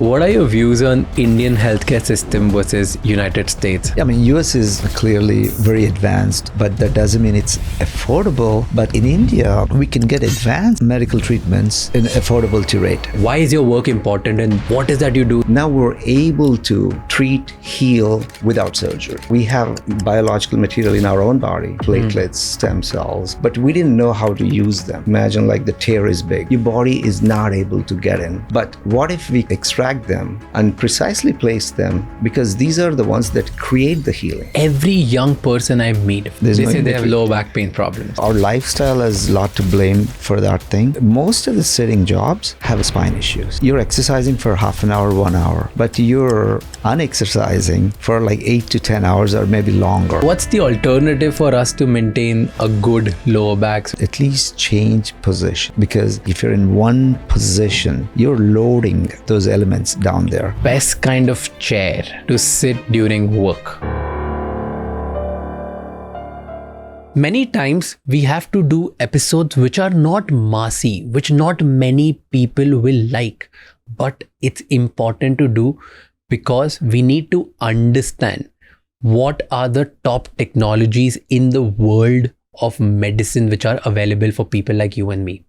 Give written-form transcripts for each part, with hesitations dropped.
what are your views on Indian healthcare system versus United States? I mean, US is clearly very advanced, but that doesn't mean it's affordable. But in India, we can get advanced medical treatments in affordable rate. Why is your work important and what is that you do? Now we're able to treat, heal without surgery. We have biological material in our own body, platelets, stem cells, but we didn't know how to use them. Imagine like the tear is big. Your body is not able to get in. But what if we extract them and precisely place them, because these are the ones that create the healing. Every young person I meet, they say they have low back pain problems. Our lifestyle has a lot to blame for that thing. Most of the sitting jobs have spine issues. You're exercising for half an hour, 1 hour, but you're unexercising for like 8 to 10 hours or maybe longer. What's the alternative for us to maintain a good lower back? At least change position, because if you're in one position, you're loading those elements down there. Best kind of chair to sit during work. Many times we have to do episodes which are not massy, which not many people will like, but it's important to do because we need to understand what are the top technologies in the world of medicine which are available for people like you and me.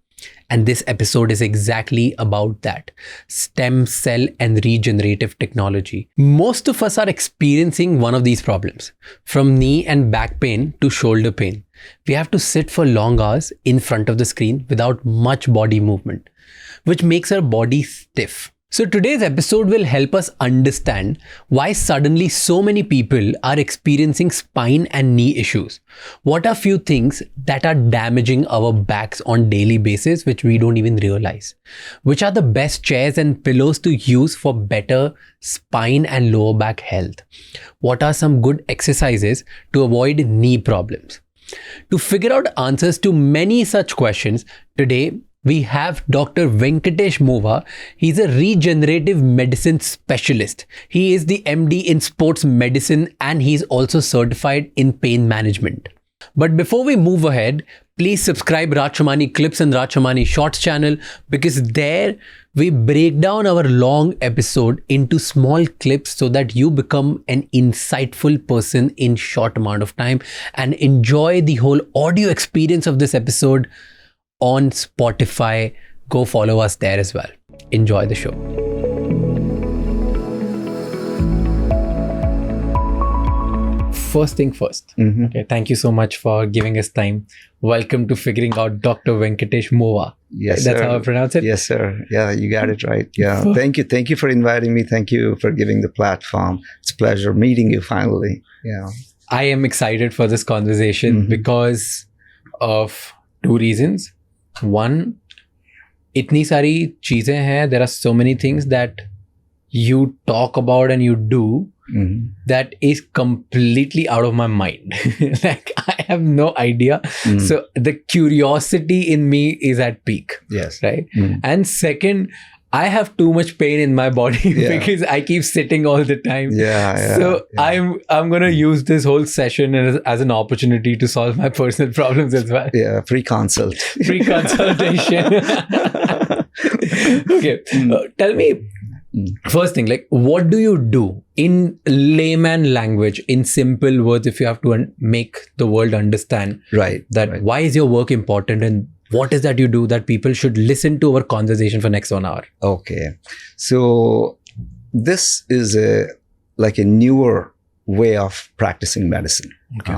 And this episode is exactly about that. Stem cell and regenerative technology. Most of us are experiencing one of these problems. From knee and back pain to shoulder pain. We have to sit for long hours in front of the screen without much body movement, which makes our body stiff. So today's episode will help us understand why suddenly so many people are experiencing spine and knee issues. What are few things that are damaging our backs on daily basis which we don't even realize? Which are the best chairs and pillows to use for better spine and lower back health? What are some good exercises to avoid knee problems? To figure out answers to many such questions, today we have Dr. Venkatesh Mova. He's a regenerative medicine specialist. He is the MD in sports medicine and he's also certified in pain management. But before we move ahead, please subscribe Raj Shamani Clips and Raj Shamani Shorts channel, because there we break down our long episode into small clips so that you become an insightful person in short amount of time and enjoy the whole audio experience of this episode on Spotify. Go follow us there as well. Enjoy the show. First thing first. Okay, thank you so much for giving us time. Welcome to Figuring Out Dr. Venkatesh Mova. Yes, That's sir. how I pronounce it? Yes, sir. Yeah, you got it right. Yeah. Thank you. Thank you for inviting me. Thank you for giving the platform. It's a pleasure meeting you finally. Yeah. I am excited for this conversation because of two reasons. One, itni sari cheezein hain, there are so many things that you talk about and you do that is completely out of my mind. Like I have no idea. So the curiosity in me is at peak. Yes. Right. And second, I have too much pain in my body because I keep sitting all the time. So I'm gonna use this whole session as an opportunity to solve my personal problems as well. Yeah, free consult. Free consultation. Okay, tell me. First thing, like, what do you do in layman language, in simple words, if you have to make the world understand that why is your work important and what is that you do that people should listen to our conversation for next 1 hour? Okay. So this is a newer way of practicing medicine. Okay.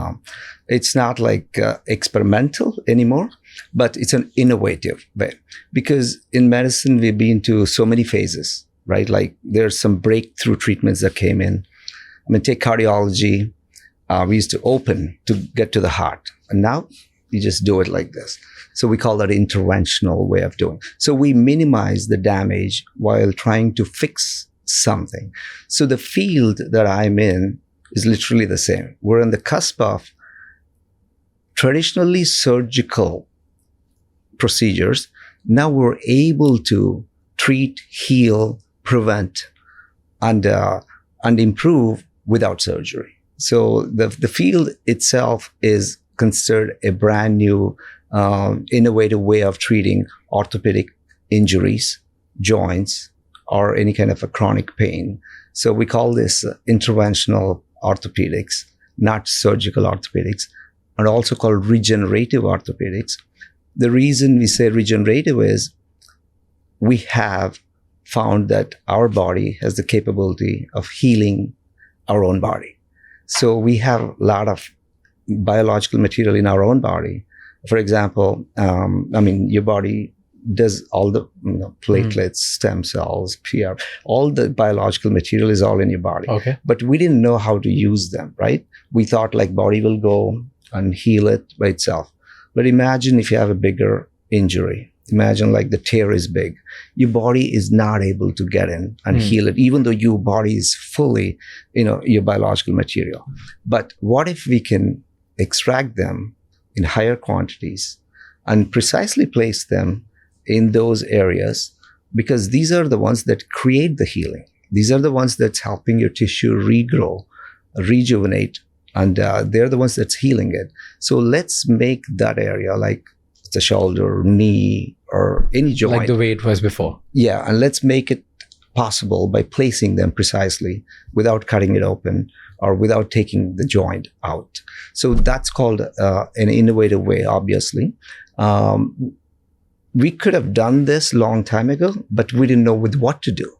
It's not like experimental anymore, but it's an innovative way. Because in medicine, we've been to so many phases, right? Like there's some breakthrough treatments that came in. I mean, take cardiology. We used to open to get to the heart. And now you just do it like this. So we call that interventional way of doing. So we minimize the damage while trying to fix something. So the field that I'm in is literally the same. We're on the cusp of traditionally surgical procedures. Now we're able to treat, heal, prevent, and improve without surgery. So the field itself is considered a brand new innovative way of treating orthopedic injuries, joints, or any kind of a chronic pain. So we call this interventional orthopedics, not surgical orthopedics, and also called regenerative orthopedics. The reason we say regenerative is we have found that our body has the capability of healing our own body. So we have a lot of biological material in our own body. For example, your body does all the platelets, stem cells, PR, all the biological material is all in your body. Okay. But we didn't know how to use them, right? We thought like body will go and heal it by itself. But imagine if you have a bigger injury. Imagine like the tear is big. Your body is not able to get in and heal it, even though your body is fully, your biological material. But what if we can extract them in higher quantities and precisely place them in those areas, because these are the ones that create the healing. These are the ones that's helping your tissue regrow, rejuvenate, and they're the ones that's healing it. So let's make that area like the shoulder, knee, or any joint. Like the way it was before. Yeah, and let's make it possible by placing them precisely without cutting it open or without taking the joint out. So that's called an innovative way, obviously. We could have done this long time ago, but we didn't know with what to do.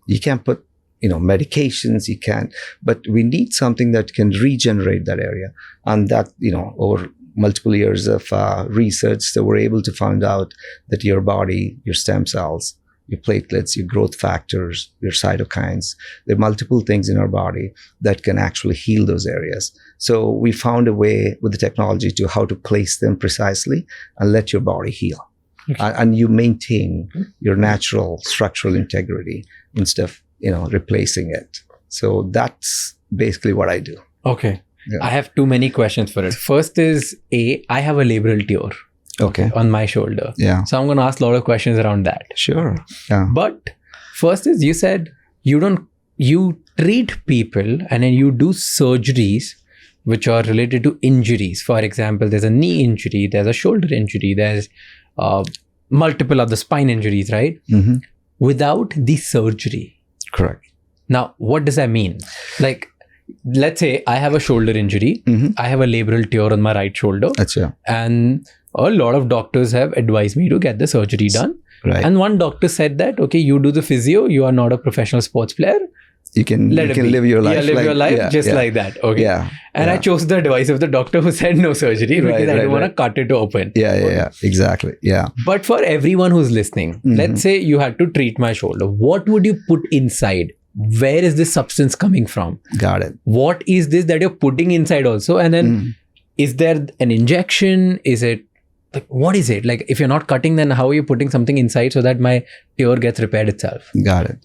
You can't put, medications, you can't, but we need something that can regenerate that area. And that, over multiple years of research, that we're able to find out that your body, your stem cells, your platelets, your growth factors, your cytokines, there are multiple things in our body that can actually heal those areas. So we found a way with the technology to how to place them precisely and let your body heal. Okay. And you maintain your natural structural integrity instead of, replacing it. So that's basically what I do. Okay. Yeah. I have too many questions for it. First is I have a labral tear. Okay. On my shoulder. Yeah. So I'm going to ask a lot of questions around that. Sure. Yeah. But first is, you said you treat people and then you do surgeries which are related to injuries. For example, there's a knee injury, there's a shoulder injury, there's multiple other spine injuries, right? Mm-hmm. Without the surgery. Correct. Now, what does that mean? Like, let's say I have a shoulder injury. Mm-hmm. I have a labral tear on my right shoulder. And a lot of doctors have advised me to get the surgery done. Right. And one doctor said that, okay, you do the physio, you are not a professional sports player. You can live your life. Yeah, live your life like that. Okay. Yeah. And I chose the advice of the doctor who said no surgery because I didn't want to cut it open. Yeah. Exactly. Yeah. But for everyone who's listening, let's say you had to treat my shoulder. What would you put inside? Where is this substance coming from? Got it. What is this that you're putting inside also? And then is there an injection? Is it like, what is it? Like, if you're not cutting, then how are you putting something inside so that my tear gets repaired itself? Got it.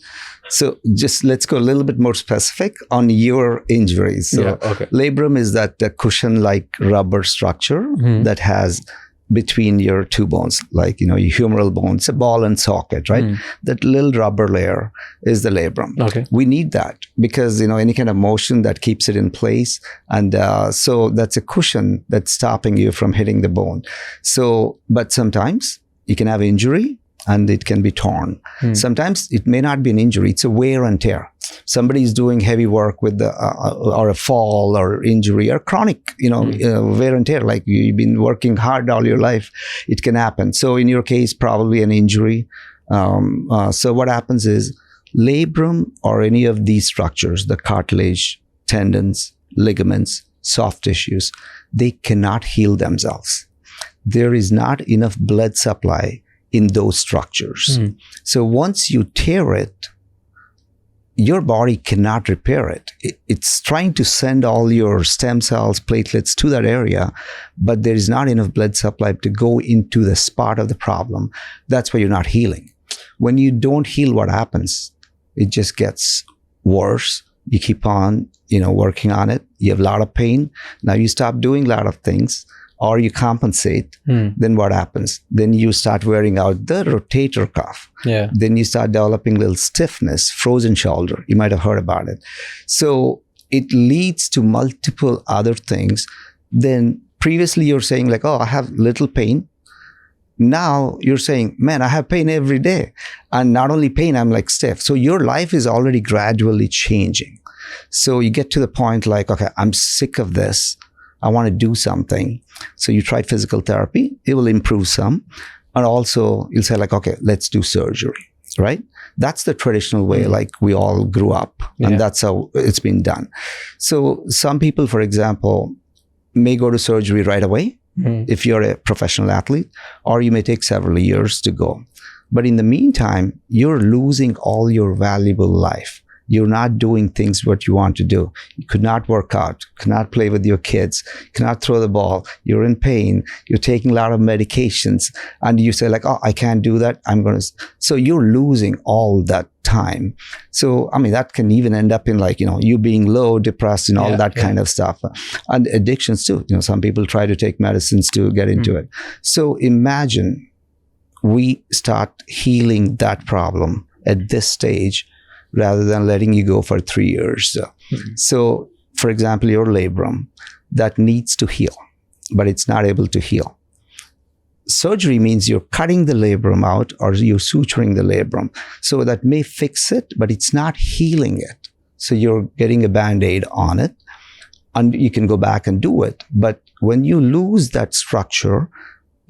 So just let's go a little bit more specific on your injuries. So labrum is that cushion-like rubber structure that has between your two bones, like, your humeral bone. It's a ball and socket, right? That little rubber layer is the labrum. Okay. We need that because, any kind of motion that keeps it in place. And so that's a cushion that's stopping you from hitting the bone. So, but sometimes you can have injury and it can be torn. Sometimes it may not be an injury. It's a wear and tear. Somebody is doing heavy work with or a fall or injury or chronic, wear and tear. Like you've been working hard all your life, it can happen. So in your case, probably an injury. So what happens is labrum or any of these structures, the cartilage, tendons, ligaments, soft tissues, they cannot heal themselves. There is not enough blood supply in those structures. So once you tear it, your body cannot repair it. It's trying to send all your stem cells, platelets to that area, but there is not enough blood supply to go into the spot of the problem. That's why you're not healing. When you don't heal, what happens? It just gets worse. You keep on, working on it. You have a lot of pain. Now you stop doing a lot of things, or you compensate. Then what happens? Then you start wearing out the rotator cuff. Yeah. Then you start developing a little stiffness, frozen shoulder. You might have heard about it. So it leads to multiple other things. Then previously you're saying like, oh, I have little pain. now you're saying, man, I have pain every day. And not only pain, I'm like stiff. So your life is already gradually changing. So you get to the point like, okay, I'm sick of this. I want to do something. So you try physical therapy. It will improve some. And also you'll say like, okay, let's do surgery, right? That's the traditional way, like we all grew up. And that's how it's been done. So some people, for example, may go to surgery right away if you're a professional athlete, or you may take several years to go. But in the meantime, you're losing all your valuable life. You're not doing things what you want to do. You could not work out, could not play with your kids, cannot throw the ball. You're in pain. You're taking a lot of medications. And you say like, oh, I can't do that. So you're losing all that time. So, I mean, that can even end up in like, you being low, depressed and all that kind of stuff. And addictions too. Some people try to take medicines to get into it. So imagine we start healing that problem at this stage, rather than letting you go for 3 years. So, for example, your labrum that needs to heal, but it's not able to heal. Surgery means you're cutting the labrum out or you're suturing the labrum. So that may fix it, but it's not healing it. So you're getting a Band-Aid on it and you can go back and do it. But when you lose that structure,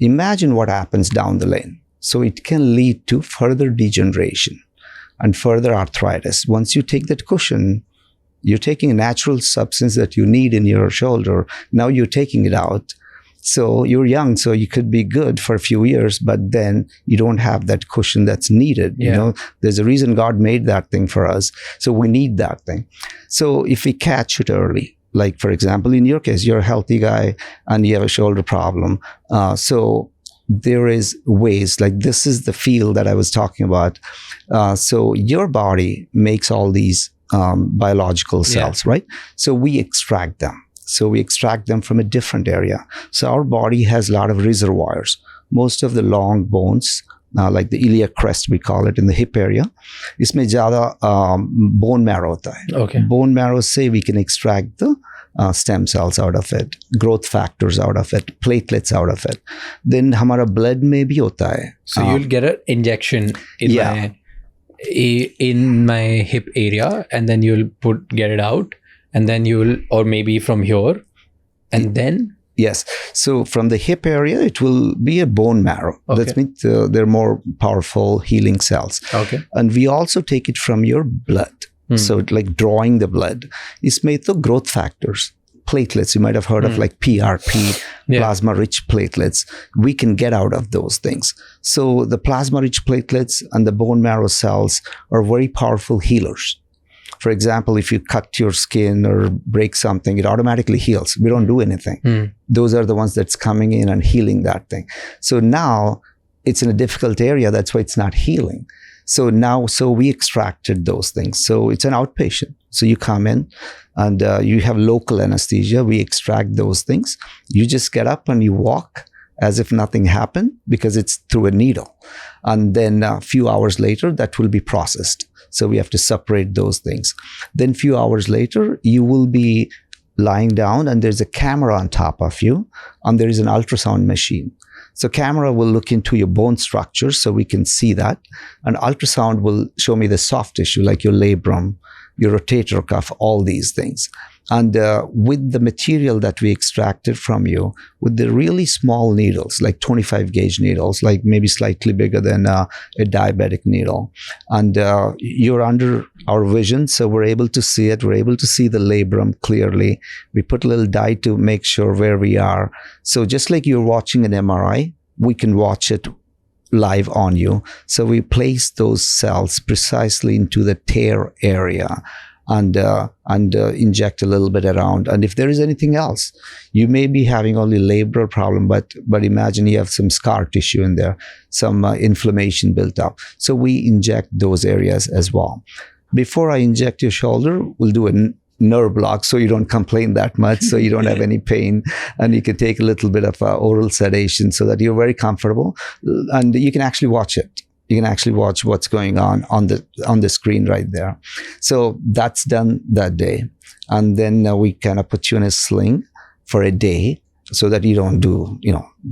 imagine what happens down the lane. So it can lead to further degeneration and further arthritis. Once you take that cushion, you're taking a natural substance that you need in your shoulder. Now you're taking it out. So you're young, so you could be good for a few years, but then you don't have that cushion that's needed. There's a reason God made that thing for us. So we need that thing. So if we catch it early, like for example, in your case, you're a healthy guy and you have a shoulder problem. So there is ways, like this is the field that I was talking about. So your body makes all these biological cells, right? So we extract them. So we extract them from a different area. So our body has a lot of reservoirs. Most of the long bones, like the iliac crest, we call it, in the hip area, इसमें ज़्यादा bone marrow होता है. Okay. Bone marrow से we can extract the stem cells out of it, growth factors out of it, platelets out of it. Then हमारा blood में भी होता है. So you'll get an injection in my hip area, and then you'll get it out, and then or maybe from here, and then. Yes. So from the hip area, it will be a bone marrow. Okay. That means they're more powerful healing cells. Okay. And we also take it from your blood. So like drawing the blood. Isme to growth factors, platelets. You might have heard of like PRP, plasma-rich platelets. We can get out of those things. So the plasma-rich platelets and the bone marrow cells are very powerful healers. For example, if you cut your skin or break something, it automatically heals. We don't do anything. Those are the ones that's coming in and healing that thing. So now it's in a difficult area. That's why it's not healing. So we extracted those things. So it's an outpatient. So you come in and you have local anesthesia. We extract those things. You just get up and you walk as if nothing happened because it's through a needle. And then a few hours later, that will be processed. So we have to separate those things. Then a few hours later, you will be lying down and there's a camera on top of you and there is an ultrasound machine. So camera will look into your bone structure so we can see that. And ultrasound will show me the soft tissue like your labrum, your rotator cuff, all these things. And with the material that we extracted from you, with the really small needles, like 25 gauge needles, like maybe slightly bigger than a diabetic needle. And you're under our vision, so we're able to see it. We're able to see the labrum clearly. We put a little dye to make sure where we are. So just like you're watching an MRI, we can watch it live on you. So we place those cells precisely into the tear area and inject a little bit around. And if there is anything else, you may be having only labral problem, but imagine you have some scar tissue in there, some inflammation built up. So we inject those areas as well. Before I inject your shoulder, we'll do a nerve block so you don't complain that much, so you don't have any pain, and you can take a little bit of oral sedation so that you're very comfortable, and you can actually watch it. You can actually watch what's going on the screen right there. So that's done that day. And then we kind of put you in a sling for a day. so that you don't do,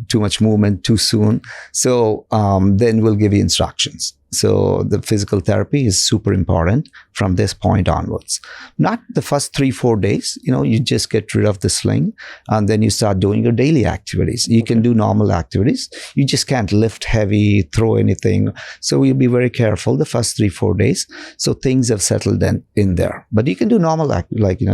too much movement too soon. So then we'll give you instructions. So the physical therapy is super important from this point onwards. Not the first 3-4 days, you just get rid of the sling and then you start doing your daily activities. You can do normal activities. You just can't lift heavy, throw anything. So we'll be very careful the first 3-4 days. So things have settled in there. But you can do normal,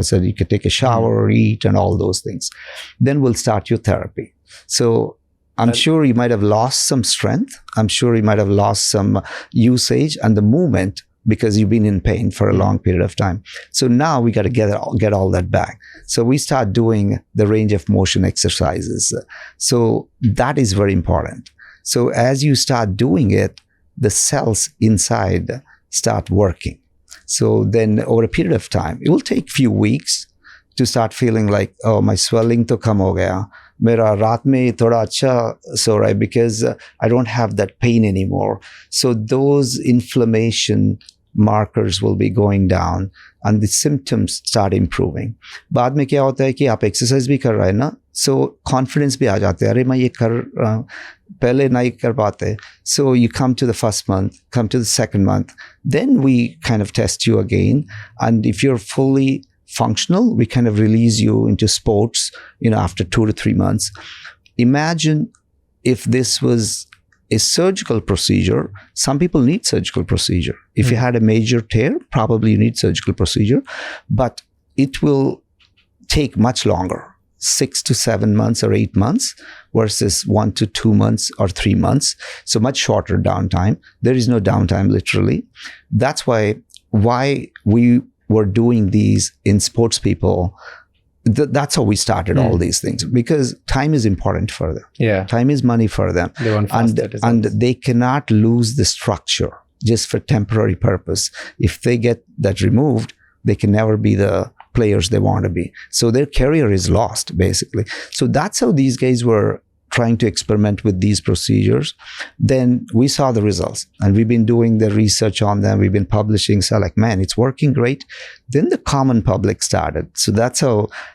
so you could take a shower, eat, and all those things. Then we'll start your therapy. So I'm sure you might have lost some strength. I'm sure you might have lost some usage and the movement because you've been in pain for a long period of time. So now we got to get all that back. So we start doing the range of motion exercises. So that is very important. So as you start doing it, the cells inside start working. So then over a period of time, it will take few weeks to start feeling like, oh, my swelling to kam ho gaya. Mera raat mein thoda acha so raha hai because I don't have that pain anymore. So those inflammation markers will be going down and the symptoms start improving. बाद में क्या होता है कि आप exercise भी कर रहे हैं ना, so confidence भी आ जाते हैं. अरे मैं ये कर पहले नहीं कर पाते. So you come to the first month, come to the second month, then we kind of test you again, and if you're fully functional, we kind of release you into sports, after 2 to 3 months. Imagine if this was a surgical procedure. Some people need surgical procedure. If you had a major tear, probably you need surgical procedure, but it will take much longer, 6 to 7 months or 8 months versus 1 to 2 months or 3 months. So much shorter downtime. There is no downtime literally. That's why we were doing these in sports people. That's how we started all these things, because time is important for them. Yeah. Time is money for them. They want faster results. And they cannot lose the structure just for temporary purpose. If they get that removed, they can never be the players they want to be. So their career is lost, basically. So that's how these guys were trying to experiment with these procedures. Then we saw the results and we've been doing the research on them. We've been publishing. So like, man, it's working great. Then the common public started. So that's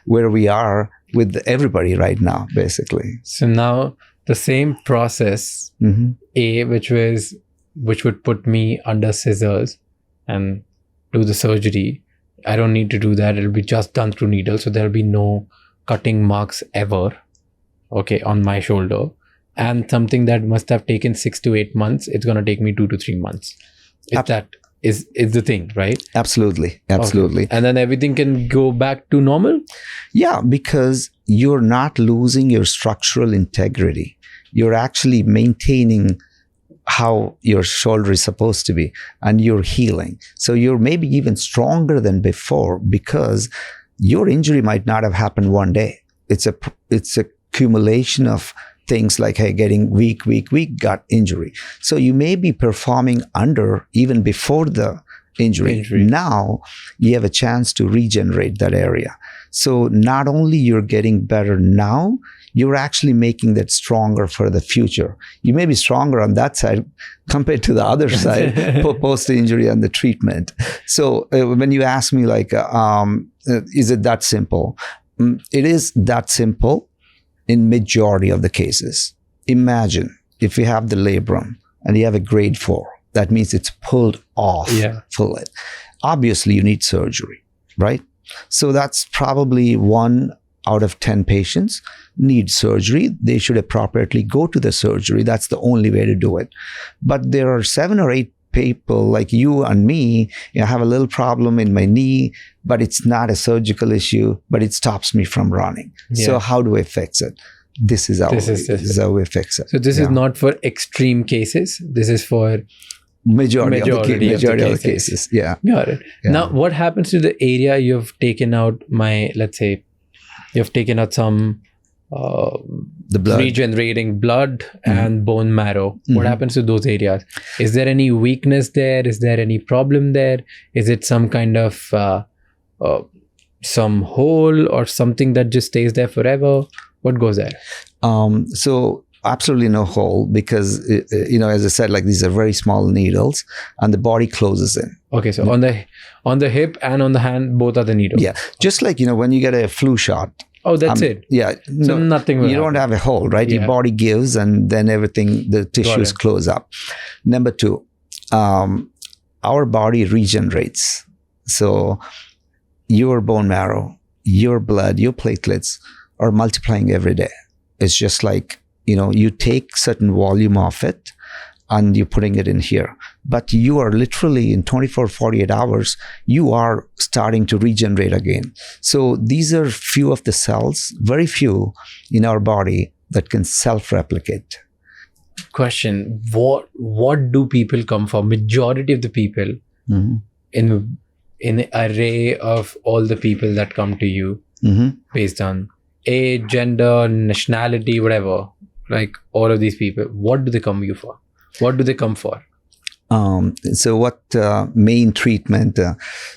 where we are with everybody right now, basically. So now the same process, which would put me under scissors and do the surgery. I don't need to do that. It'll be just done through needles. So there'll be no cutting marks ever. Okay, on my shoulder, and something that must have taken 6 to 8 months, it's going to take me 2 to 3 months. That is the thing, right? Absolutely. Okay. And then everything can go back to normal? Yeah, because you're not losing your structural integrity. You're actually maintaining how your shoulder is supposed to be, and you're healing. So you're maybe even stronger than before, because your injury might not have happened one day. It's a accumulation of things like, hey, getting weak, gut injury. So you may be performing under even before the injury. Now you have a chance to regenerate that area. So not only you're getting better now, you're actually making that stronger for the future. You may be stronger on that side compared to the other side, post-injury and the treatment. So when you ask me like, is it that simple? It is that simple. In majority of the cases. Imagine if you have the labrum and you have a grade 4, that means it's pulled off fully. Obviously, you need surgery, right? So that's probably 1 out of 10 patients need surgery. They should appropriately go to the surgery. That's the only way to do it. But there are 7 or 8 people like you and me, have a little problem in my knee, but it's not a surgical issue, but it stops me from running. Yeah. So how do I fix it? This is how we fix it. So this is not for extreme cases. This is for majority of the cases. Yeah. Got it. Yeah. Now, what happens to the area you've taken out? Let's say you've taken out some the blood, regenerating blood and bone marrow. What happens to those areas? Is there any weakness there? Is there any problem there? Is it some kind of some hole or something that just stays there forever? What goes there? So absolutely no hole, because as I said, like, these are very small needles and the body closes in. Okay, so on the hip and on the hand, both are the needles. Yeah, just like when you get a flu shot, Oh, that's it. Yeah. So nothing will you don't have a hole, right? Yeah. Your body gives and then everything, the tissues close up. Number two, our body regenerates. So your bone marrow, your blood, your platelets are multiplying every day. It's just like, you take certain volume of it and you're putting it in here. But you are literally in 24, 48 hours, you are starting to regenerate again. So these are few of the cells, very few in our body that can self-replicate. Question, what do people come for? Majority of the people in an array of all the people that come to you based on age, gender, nationality, whatever, like all of these people, what do they come you for? What do they come for? So what main treatment?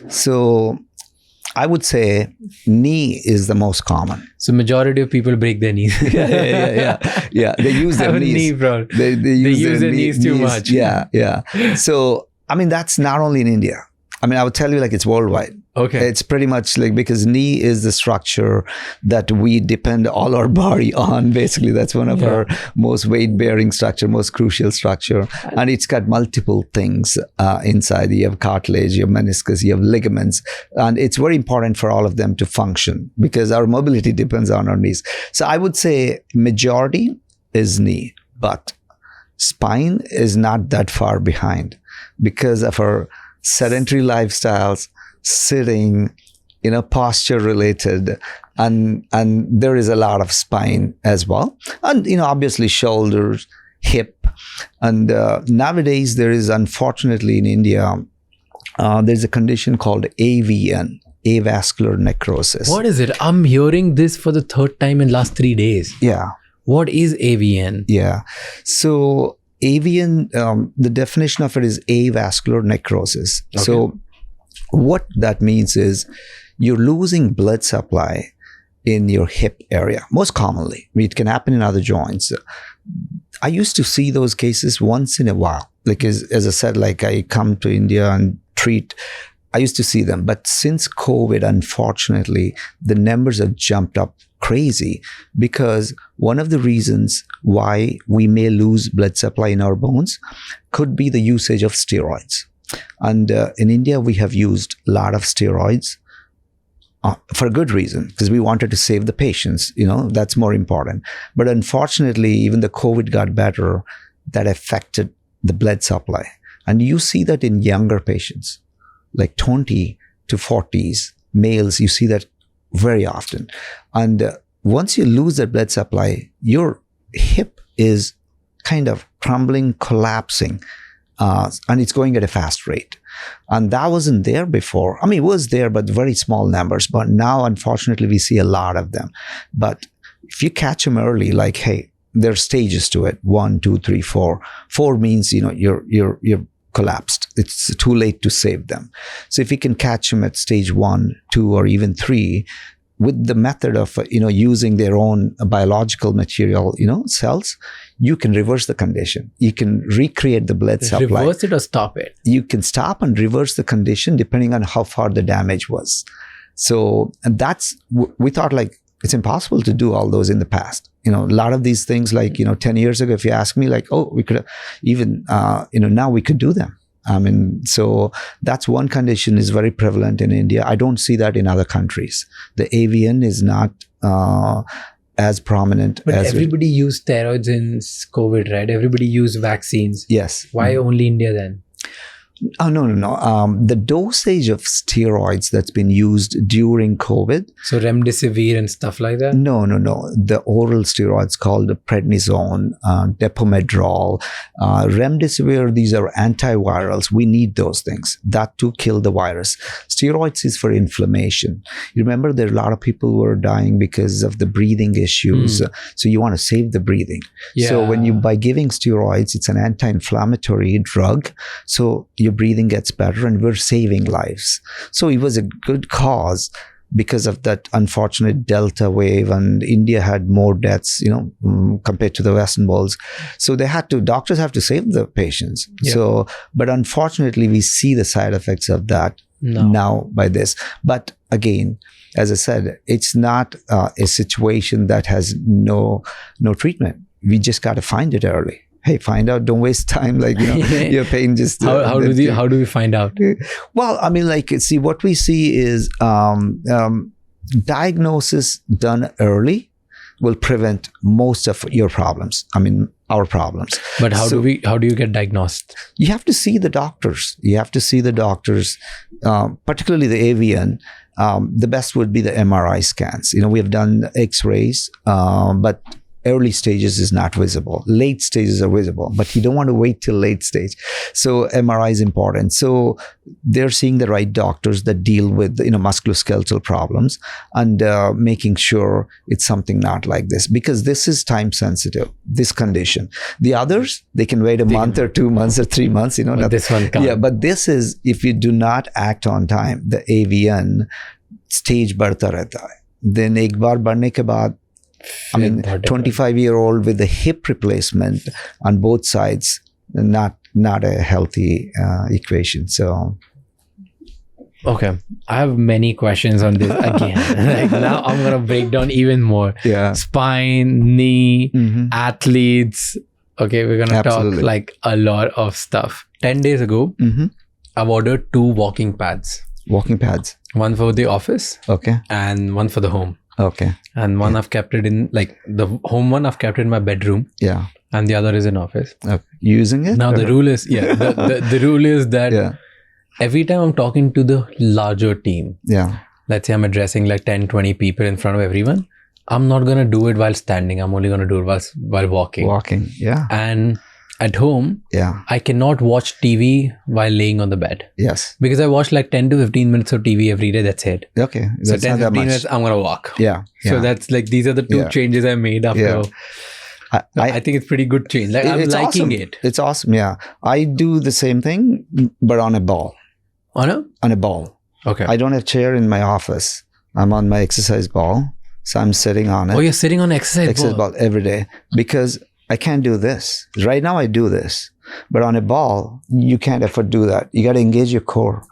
So I would say knee is the most common. So majority of people break their knees. Yeah. They use their knees. Knee problem. They use their knees too much. Yeah. So, that's not only in India. I would tell you it's worldwide. Okay. It's pretty much because knee is the structure that we depend all our body on. Basically, that's one of our most weight-bearing structure, most crucial structure. And it's got multiple things inside. You have cartilage, you have meniscus, you have ligaments. And it's very important for all of them to function because our mobility depends on our knees. So I would say majority is knee, but spine is not that far behind because of our sedentary lifestyles, sitting, posture related, and there is a lot of spine as well, and obviously shoulders, hip, and nowadays there is, unfortunately, in India there's a condition called AVN, avascular necrosis. What is it? I'm hearing this for the third time in last 3 days. Yeah. What is AVN? Yeah. So AVN, the definition of it is avascular necrosis. Okay. So what that means is you're losing blood supply in your hip area, most commonly. It can happen in other joints. I used to see those cases once in a while. As I said, I come to India and treat, I used to see them. But since COVID, unfortunately, the numbers have jumped up crazy because one of the reasons why we may lose blood supply in our bones could be the usage of steroids. And in India, we have used a lot of steroids for a good reason, because we wanted to save the patients, that's more important. But unfortunately, even the COVID got better, that affected the blood supply. And you see that in younger patients, like 20 to 40s, males, you see that very often. And once you lose that blood supply, your hip is kind of crumbling, collapsing, and it's going at a fast rate. And that wasn't there before. It was there, but very small numbers. But now, unfortunately, we see a lot of them. But if you catch them early, hey, there are stages to it. 1, 2, 3, 4. 4 means, you're collapsed. It's too late to save them. So if you can catch them at stage 1, 2, or even 3, with the method of, using their own biological material, cells, you can reverse the condition. You can recreate the blood supply. Reverse it or stop it? You can stop and reverse the condition depending on how far the damage was. So, and we thought it's impossible to do all those in the past. A lot of these things 10 years ago, if you ask me we could even, now we could do them. So that's one condition is very prevalent in India. I don't see that in other countries. The AVN is not as prominent. But everybody used steroids in COVID, right? Everybody used vaccines. Yes. Why only India then? Oh, no. The dosage of steroids that's been used during COVID. So remdesivir and stuff like that? No. The oral steroids called prednisone, depomedrol, remdesivir, these are antivirals. We need those things. That to kill the virus. Steroids is for inflammation. You remember there are a lot of people who are dying because of the breathing issues. So you want to save the breathing. Yeah. So by giving steroids, it's an anti-inflammatory drug. So your breathing gets better and we're saving lives. So it was a good cause. because of that unfortunate Delta wave, and India had more deaths, compared to the Western worlds. So doctors have to save the patients. Yeah. So, but unfortunately, we see the side effects of that now by this. But again, as I said, it's not a situation that has no treatment. We just got to find it early. Hey, find out. Don't waste time. Your pain just. How do we find out? Well, I mean, see, what we see is diagnosis done early will prevent most of your problems. I mean, our problems. But how do you get diagnosed? You have to see the doctors. Particularly the avian. The best would be the MRI scans. We have done X-rays, but early stages is not visible. Late stages are visible, but you don't want to wait till late stage. So MRI is important. So they're seeing the right doctors that deal with musculoskeletal problems and making sure it's something not like this, because this is time sensitive, this condition. The others, they can wait a month or 2 months or 3 months. But this one can't. Yeah, but this is, if you do not act on time, the avian stage बढ़ता रहता है. Then एक बार बढ़ने के बाद, 25-year-old with a hip replacement on both sides, not a healthy equation. So, okay, I have many questions on this again. Now I'm gonna break down even more. Yeah, spine, knee, athletes. Okay, we're gonna Absolutely. talk a lot of stuff. 10 days ago, I've ordered 2 walking pads. Walking pads. One for the office. Okay. And one for the home. Okay. And one I've kept it in, the home one I've kept it in my bedroom. Yeah. And the other is in office. Okay. Using it? Now the rule is, the rule is that every time I'm talking to the larger team, let's say I'm addressing 10, 20 people in front of everyone, I'm not going to do it while standing. I'm only going to do it while walking. Walking, yeah. And at home, I cannot watch TV while laying on the bed. Yes. Because I watch 10 to 15 minutes of TV every day. That's it. Okay. So 10 to 15 minutes, I'm going to walk. Yeah. So that's these are the 2 changes I made after. Yeah. I think it's pretty good change. I'm liking awesome. it. It's awesome. Yeah. I do the same thing, but on a ball. On a ball. Okay. I don't have chair in my office. I'm on my exercise ball. So I'm sitting on it. Oh, you're sitting on exercise ball every day, because I can't do this. Right now I do this, but on a ball, you can't afford to do that. You got to engage your core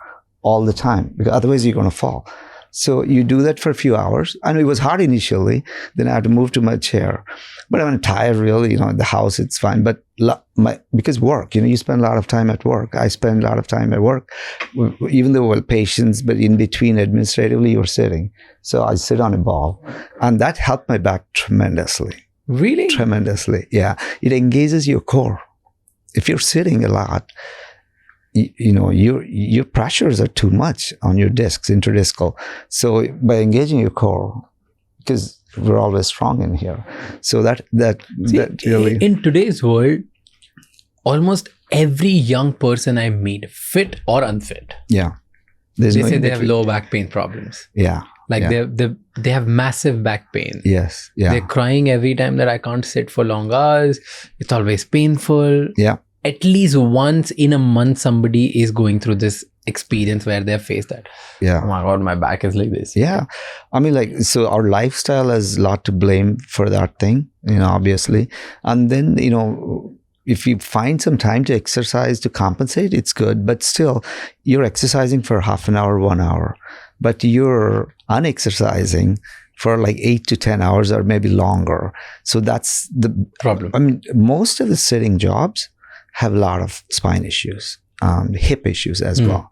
all the time, because otherwise you're going to fall. So you do that for a few hours. And it was hard initially. Then I had to move to my chair. But I'm tired really, in the house, it's fine. But because work, you spend a lot of time at work. I spend a lot of time at work, even though we're patients, but in between administratively, you're sitting. So I sit on a ball, and that helped my back tremendously. Really? Tremendously, yeah. It engages your core. If you're sitting a lot, your pressures are too much on your discs, interdiscal. So by engaging your core, because we're always strong in here, so that really, in today's world, almost every young person I meet, fit or unfit, they say they have low back pain problems. They have massive back pain. Yes. Yeah. They're crying every time that I can't sit for long hours. It's always painful. Yeah. At least once in a month, somebody is going through this experience where they have faced that. Yeah. Oh my God, my back is like this. Yeah. I mean, so our lifestyle has a lot to blame for that thing, obviously. And then, if you find some time to exercise to compensate, it's good. But still, you're exercising for half an hour, 1 hour. But you're unexercising for 8 to 10 hours or maybe longer. So that's the problem. I mean, most of the sitting jobs have a lot of spine issues, hip issues as well.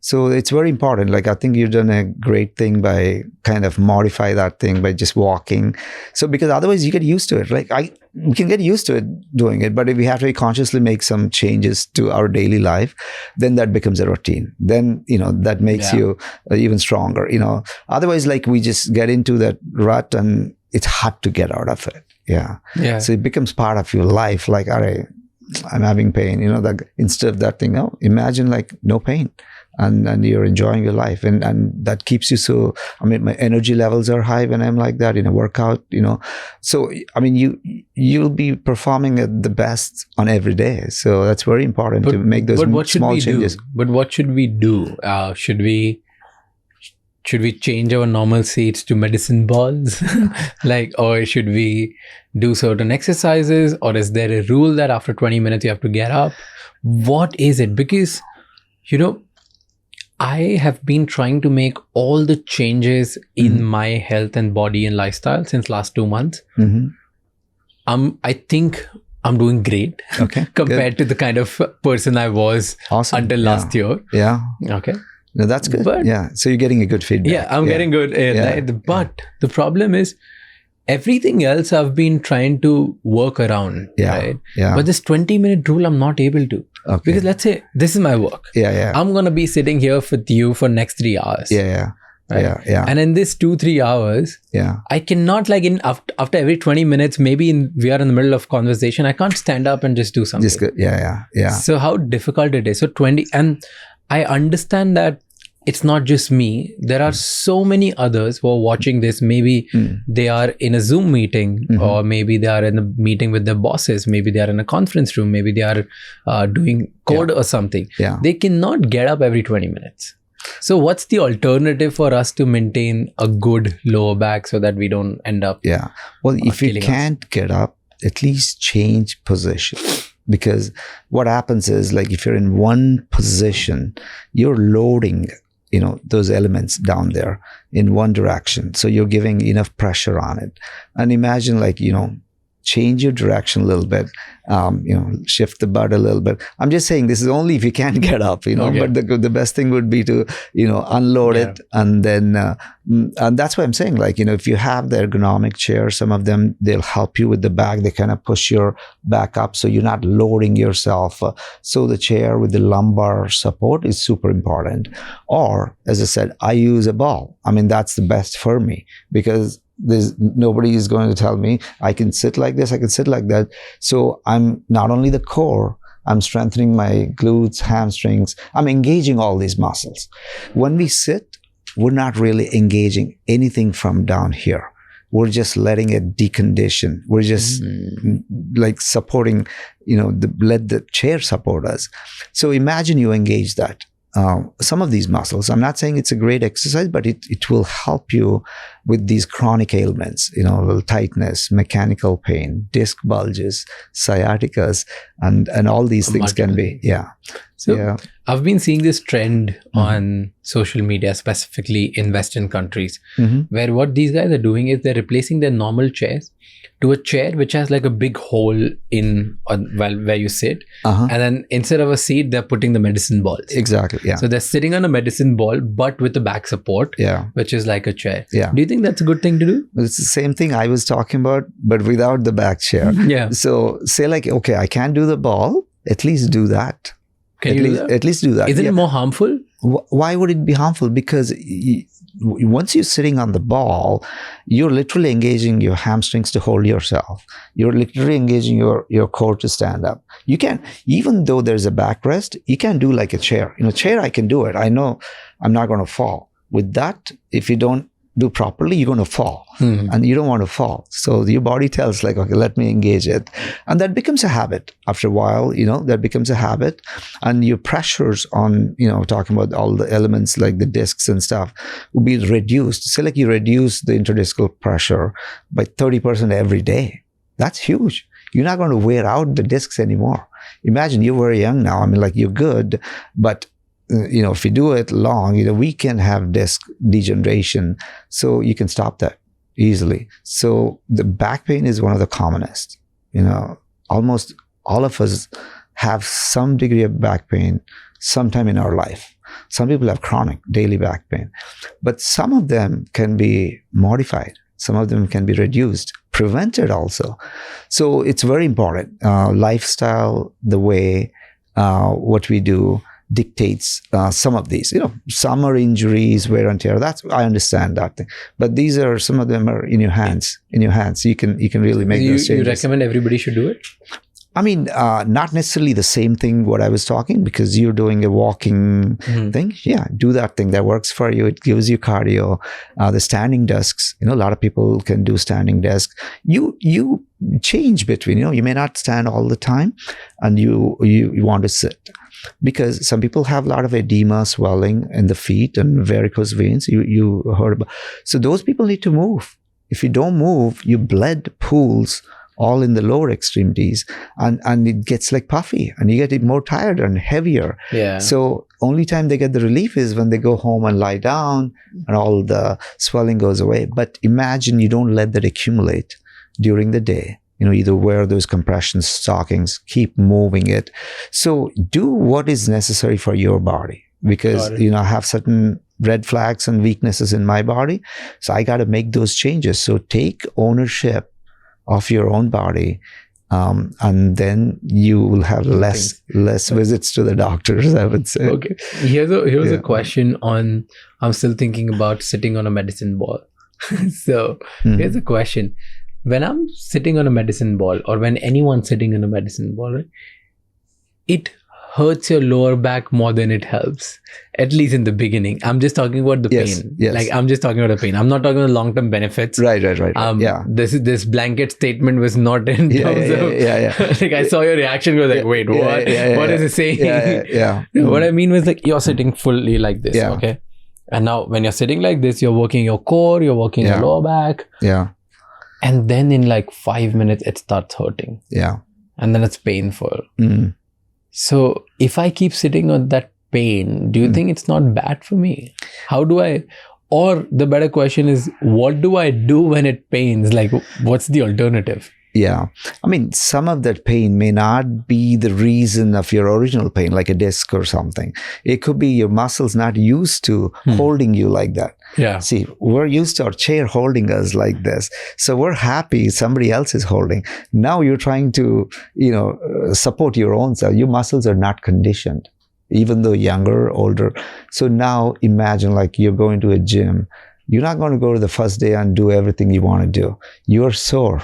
So it's very important. I think you've done a great thing by kind of modify that thing by just walking. So because otherwise you get used to it. We can get used to it doing it, but if we have to consciously make some changes to our daily life, then that becomes a routine. Then, that makes you even stronger, Otherwise, we just get into that rut and it's hard to get out of it. Yeah. Yeah. So it becomes part of your life. All right, I'm having pain, instead of that thing, no, imagine no pain. And you're enjoying your life, and that keeps you so. I mean, my energy levels are high when I'm like that in a workout. So I mean, you'll be performing at the best on every day. So that's very important to make those small changes. But what should we do? Should we should we change our normal seats to medicine balls? Like, or should we do certain exercises? Or is there a rule that after 20 minutes you have to get up? What is it? Because, I have been trying to make all the changes in my health and body and lifestyle since last 2 months. I think I'm doing great compared to the kind of person I was until last year. Yeah. Okay. No, that's good. But, so you're getting a good feedback. Yeah, I'm getting good. Right? But the problem is, everything else I've been trying to work around. Right? Yeah. But this 20-minute rule, I'm not able to. Okay. Because let's say this is my work. I'm going to be sitting here with you for next 3 hours. Right? And in this 2-3 hours, I cannot after every 20 minutes, maybe we are in the middle of conversation, I can't stand up and just do something. So how difficult it is. So and I understand that it's not just me. There are so many others who are watching this. Maybe they are in a Zoom meeting, or maybe they are in a meeting with their bosses. Maybe they are in a conference room. Maybe they are doing code or something. They cannot get up every 20 minutes. So what's the alternative for us to maintain a good lower back so that we don't end up? Well, if you can't get up, at least change position. Because what happens is, like, if you're in one position, you're loading those elements down there in one direction. So you're giving enough pressure on it. And imagine, like, change your direction a little bit, shift the butt a little bit. I'm just saying this is only if you can't get up, but the best thing would be to, unload it. And then, and that's why I'm saying, like, if you have the ergonomic chair, some of them, they'll help you with the back. They kind of push your back up so you're not loading yourself. So the chair with the lumbar support is super important. Or, as I said, I use a ball. I mean, that's the best for me, because nobody is going to tell me I can sit like this, I can sit like that. So I'm not only the core, I'm strengthening my glutes, hamstrings. I'm engaging all these muscles. When we sit, we're not really engaging anything from down here. We're just letting it decondition. We're just like supporting, let the chair support us. So imagine you engage that. Some of these muscles, I'm not saying it's a great exercise, but it will help you with these chronic ailments, a little tightness, mechanical pain, disc bulges, sciaticas, and all these things can be, So I've been seeing this trend on social media, specifically in Western countries, where what these guys are doing is they're replacing their normal chairs to a chair which has like a big hole in where you sit, and then instead of a seat, they're putting the medicine balls. Exactly. So they're sitting on a medicine ball, but with the back support, which is like a chair. Do you think that's a good thing to do? It's the same thing I was talking about, but without the back chair. So say, like, okay, I can't do the ball. At least do that. Can you do that? At least do that. Isn't it more harmful? Why would it be harmful? Because once you're sitting on the ball, you're literally engaging your hamstrings to hold yourself. You're literally engaging your core to stand up. You can, even though there's a backrest, you can do like a chair. Chair, I can do it. I know I'm not going to fall. With that, if you don't do properly, you're going to fall, and you don't want to fall. So your body tells, like, okay, let me engage it. And that becomes a habit. After a while, that becomes a habit, and your pressures on, talking about all the elements like the discs and stuff will be reduced. Say, like, you reduce the interdiscal pressure by 30% every day. That's huge. You're not going to wear out the discs anymore. Imagine you're very young now. I mean, like, you're good, but if you do it long, we can have disc degeneration. So you can stop that easily. So the back pain is one of the commonest. Almost all of us have some degree of back pain sometime in our life. Some people have chronic daily back pain, but some of them can be modified. Some of them can be reduced, prevented also. So it's very important. Lifestyle, the way, what we do, dictates some of these. Some are injuries, wear and tear. I understand that thing. But these are, some of them are in your hands. You can really make those changes. You recommend everybody should do it? I mean, not necessarily the same thing what I was talking, because you're doing a walking thing. Yeah, do that thing that works for you. It gives you cardio. The standing desks, a lot of people can do standing desks. You change between, you may not stand all the time, and you want to sit. because some people have a lot of edema, swelling in the feet and varicose veins. You heard about. So those people need to move. If you don't move, your blood pools all in the lower extremities, and it gets like puffy, and you get more tired and heavier. Yeah. So only time they get the relief is when they go home and lie down, and all the swelling goes away. But imagine you don't let that accumulate during the day. Either wear those compression stockings, keep moving it. So do what is necessary for your body, because I have certain red flags and weaknesses in my body, so I got to make those changes. So take ownership of your own body, and then you will have less visits to the doctors, I would say. Okay. Here's a question on, I'm still thinking about sitting on a medicine ball. So here's a question. When I'm sitting on a medicine ball, or when anyone's sitting on a medicine ball, right, it hurts your lower back more than it helps, at least in the beginning. I'm just talking about the pain. Yes. Like, I'm just talking about the pain. I'm not talking about long-term benefits. Right. This blanket statement was not in terms of... Like, I saw your reaction. You were like, wait, what? What is it saying? What I mean was, like, you're sitting fully like this, okay? And now, when you're sitting like this, you're working your core, you're working your lower back. Yeah. And then in like 5 minutes, it starts hurting. Yeah. And then it's painful. So if I keep sitting on that pain, do you think it's not bad for me? How do I, or the better question is, what do I do when it pains? Like, what's the alternative? Yeah. I mean, some of that pain may not be the reason of your original pain, like a disc or something. It could be your muscles not used to holding you like that. Yeah. See, we're used to our chair holding us like this. So we're happy somebody else is holding. Now you're trying to, support your own self. Your muscles are not conditioned, even though younger, older. So now imagine like you're going to a gym. You're not going to go to the first day and do everything you want to do. You're sore.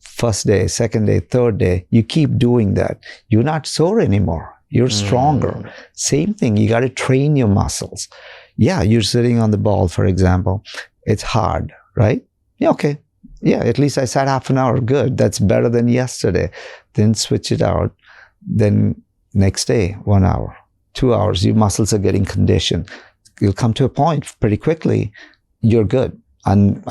First day, second day, third day, you keep doing that. You're not sore anymore. You're stronger. Same thing. You got to train your muscles. Yeah, you're sitting on the ball, for example. It's hard, right? Yeah, okay. Yeah, at least I sat half an hour. Good. That's better than yesterday. Then switch it out. Then next day, 1 hour, 2 hours, your muscles are getting conditioned. You'll come to a point pretty quickly. You're good. And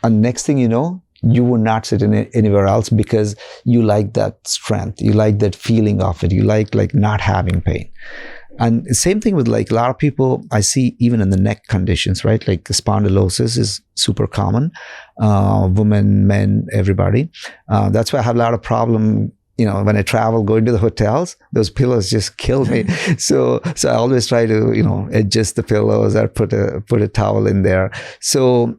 next thing you know, you will not sit anywhere else, because you like that strength. You like that feeling of it. You like not having pain. And same thing with like a lot of people I see even in the neck conditions, right? Like spondylosis is super common. Women, men, everybody. That's why I have a lot of problem. When I travel, going to the hotels, those pillows just kill me. So I always try to, adjust the pillows or put a towel in there. So,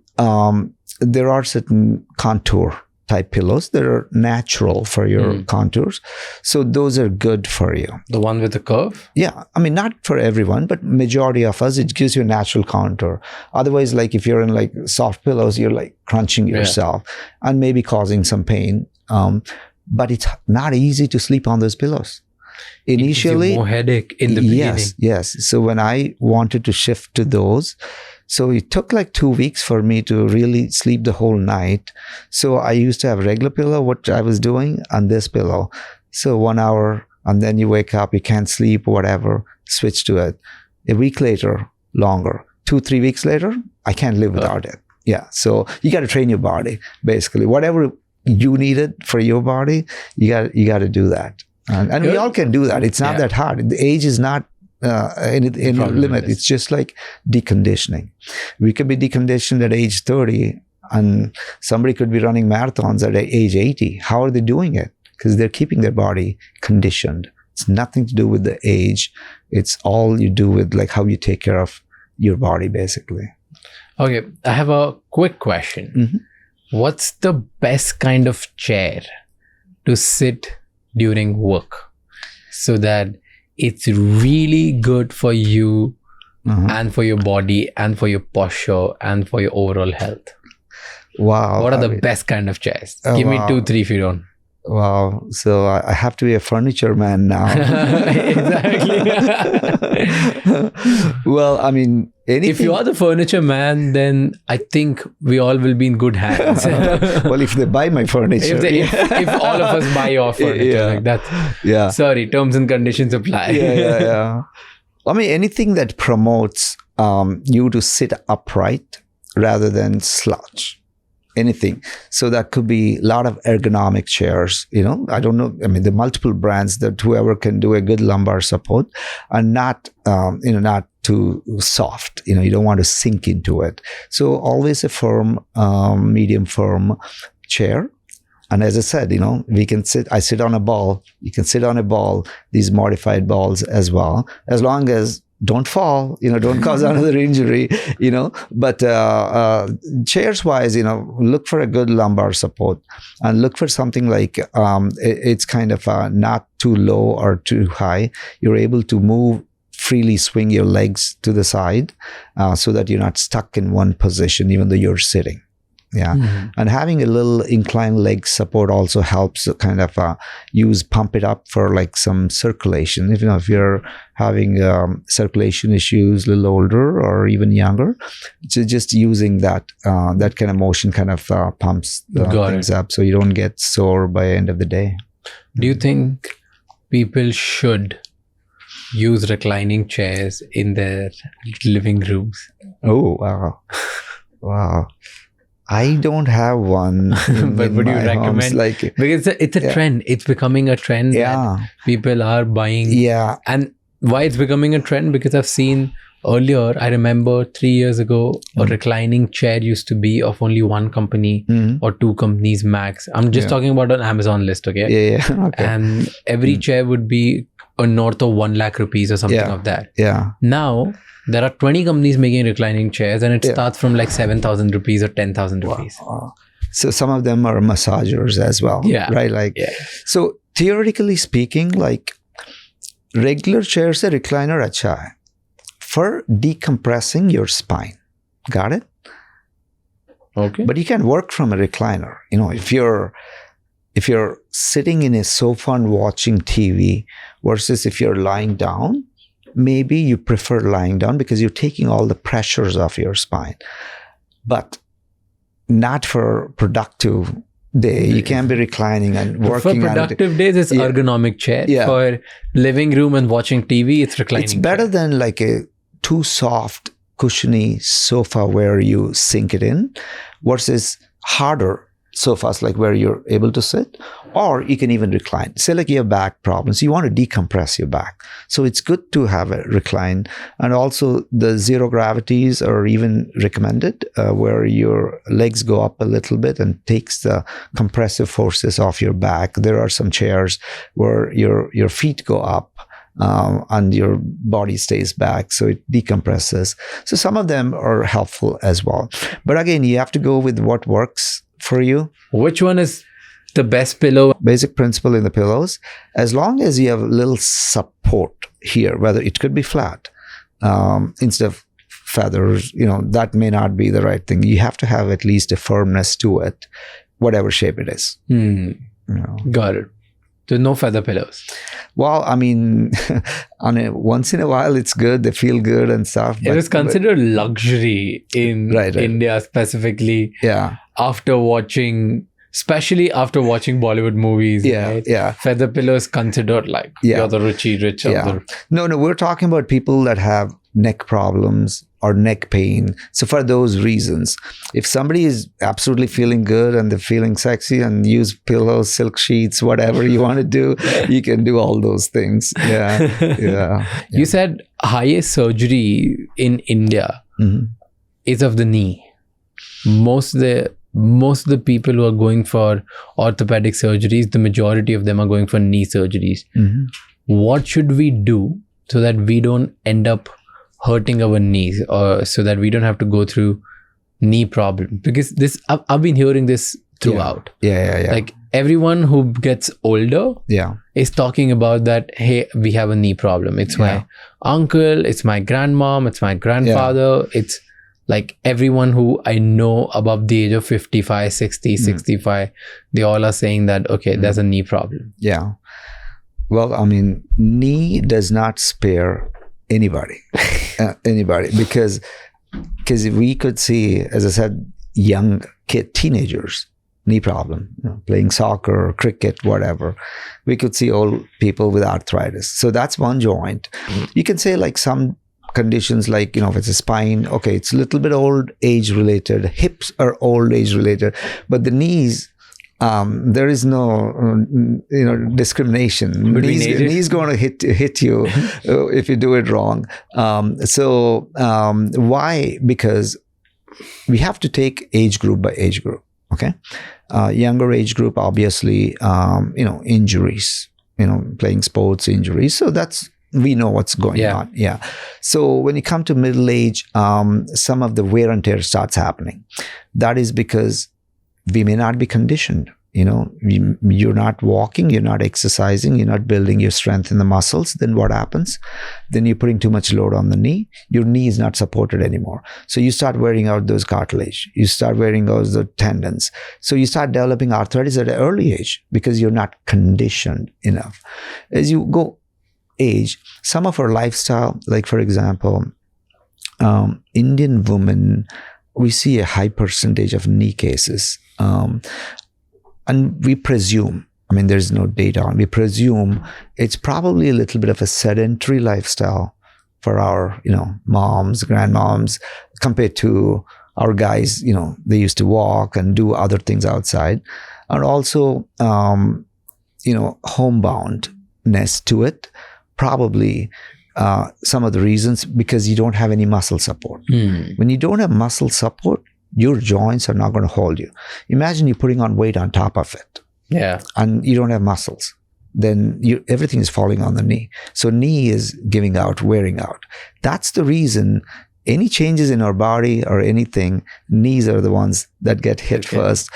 there are certain contour type pillows that are natural for your contours. So those are good for you. The one with the curve? Yeah. I mean, not for everyone, but majority of us, it gives you a natural contour. Otherwise, like if you're in like soft pillows, you're like crunching yourself and maybe causing some pain. But it's not easy to sleep on those pillows. Initially, it gives you more headache in the beginning. Yes. So when I wanted to shift to those, so it took like 2 weeks for me to really sleep the whole night. So I used to have a regular pillow, what I was doing, and this pillow. So 1 hour, and then you wake up, you can't sleep, whatever, switch to it. A week later, longer. 2-3 weeks later, I can't live without it. Yeah. So you got to train your body, basically. Whatever you needed for your body, you got to do that. And we all can do that. It's not that hard. The age is not any limit. It's just like deconditioning. We could be deconditioned at age 30, and somebody could be running marathons at age 80. How are they doing it? Because they're keeping their body conditioned. It's nothing to do with the age. It's all you do with like how you take care of your body, basically. Okay, I have a quick question. What's the best kind of chair to sit during work so that it's really good for you and for your body and for your posture and for your overall health? Wow. What are the best kind of chairs? Give me 2-3 if you don't. Wow. So I have to be a furniture man now. Exactly. Well, I mean, anything. If you are the furniture man, then I think we all will be in good hands. Well, if they buy my furniture. If all of us buy your furniture like that. Yeah. Sorry, terms and conditions apply. Yeah. I mean, anything that promotes you to sit upright rather than slouch. Anything. So that could be a lot of ergonomic chairs, I don't know. I mean, the multiple brands that whoever can do a good lumbar support and not, not too soft. You don't want to sink into it. So always a firm, medium firm chair. And as I said, I sit on a ball. You can sit on a ball, these modified balls as well, as long as don't fall, don't cause another injury, but chairs wise, look for a good lumbar support and look for something like it's kind of not too low or too high. You're able to move freely, swing your legs to the side so that you're not stuck in one position even though you're sitting. And having a little inclined leg support also helps kind of pump it up for like some circulation. If you're having circulation issues a little older or even younger, so just using that kind of motion kind of pumps things up so you don't get sore by the end of the day. Do you think people should use reclining chairs in their living rooms? Oh, wow. I don't have one. But would you recommend? Because it's a trend. It's becoming a trend that people are buying. Yeah. And why it's becoming a trend? Because I've seen earlier, I remember 3 years ago, a reclining chair used to be of only one company or two companies max. I'm just talking about an Amazon list, okay? Yeah. Okay. And every chair would be north of 1 lakh rupees or something of that. Yeah. Now, there are 20 companies making reclining chairs and it starts from like 7,000 rupees or 10,000 rupees. Wow. So some of them are massagers as well. Yeah. Right? So theoretically speaking, like regular chairs, a recliner acha hai for decompressing your spine. Got it? Okay. But you can work from a recliner. If you're sitting in a sofa and watching TV versus if you're lying down, maybe you prefer lying down because you're taking all the pressures off your spine, but not for productive day. You can't be reclining and working. For productive days, it's ergonomic chair. Yeah. For living room and watching TV, it's reclining. It's better than like a too soft, cushiony sofa where you sink it in versus harder sofas like where you're able to sit, or you can even recline. Say like you have back problems, you want to decompress your back. So it's good to have a recline. And also the zero gravities are even recommended where your legs go up a little bit and takes the compressive forces off your back. There are some chairs where your feet go up and your body stays back, so it decompresses. So some of them are helpful as well. But again, you have to go with what works for you. Which one is the best pillow? Basic principle in the pillows, as long as you have a little support here, whether it could be flat instead of feathers, that may not be the right thing. You have to have at least a firmness to it, whatever shape it is. Got it. There's no feather pillows. Well, I mean, once in a while, it's good. They feel good and stuff. It was considered luxury in India specifically. Yeah. Especially after watching Bollywood movies. Yeah. Feather pillows considered like you're the rich. Yeah. No, we're talking about people that have neck problems or neck pain. So for those reasons, if somebody is absolutely feeling good and they're feeling sexy and use pillows, silk sheets, whatever you want to do, you can do all those things. Yeah. You said highest surgery in India is of the knee. Most of the people who are going for orthopedic surgeries, the majority of them are going for knee surgeries. What should we do so that we don't end up hurting our knees, or so that we don't have to go through knee problem? Because this, I've been hearing this throughout. Yeah. Like everyone who gets older is talking about that, hey, we have a knee problem. It's my uncle, it's my grandmom, it's my grandfather, it's Like everyone who I know above the age of 55, 60, 65, they all are saying that, okay, there's a knee problem. Yeah. Well, I mean, knee does not spare anybody, because we could see, as I said, young teenagers, knee problem, playing soccer, cricket, whatever. We could see old people with arthritis. So that's one joint. You can say like some conditions, like, if it's a spine, okay, it's a little bit old age related. Hips are old age related, but the knees, there is no, discrimination. Knees going to hit you if you do it wrong. Why? Because we have to take age group by age group. Okay, younger age group, obviously, injuries, playing sports injuries. So we know what's going on. Yeah. So when you come to middle age, some of the wear and tear starts happening. That is because we may not be conditioned. You're not walking, you're not exercising, you're not building your strength in the muscles. Then what happens? Then you're putting too much load on the knee. Your knee is not supported anymore. So you start wearing out those cartilage. You start wearing out the tendons. So you start developing arthritis at an early age because you're not conditioned enough. As you go age, some of our lifestyle, like for example, Indian women, we see a high percentage of knee cases. And we presume, there's no data on, we presume it's probably a little bit of a sedentary lifestyle for our, moms, grandmoms, compared to our guys, they used to walk and do other things outside. And also, homeboundness to it, probably some of the reasons, because you don't have any muscle support. When you don't have muscle support, your joints are not going to hold you. Imagine you're putting on weight on top of it. Yeah. And you don't have muscles. Then everything is falling on the knee. So knee is giving out, wearing out. That's the reason any changes in our body or anything, knees are the ones that get hit first.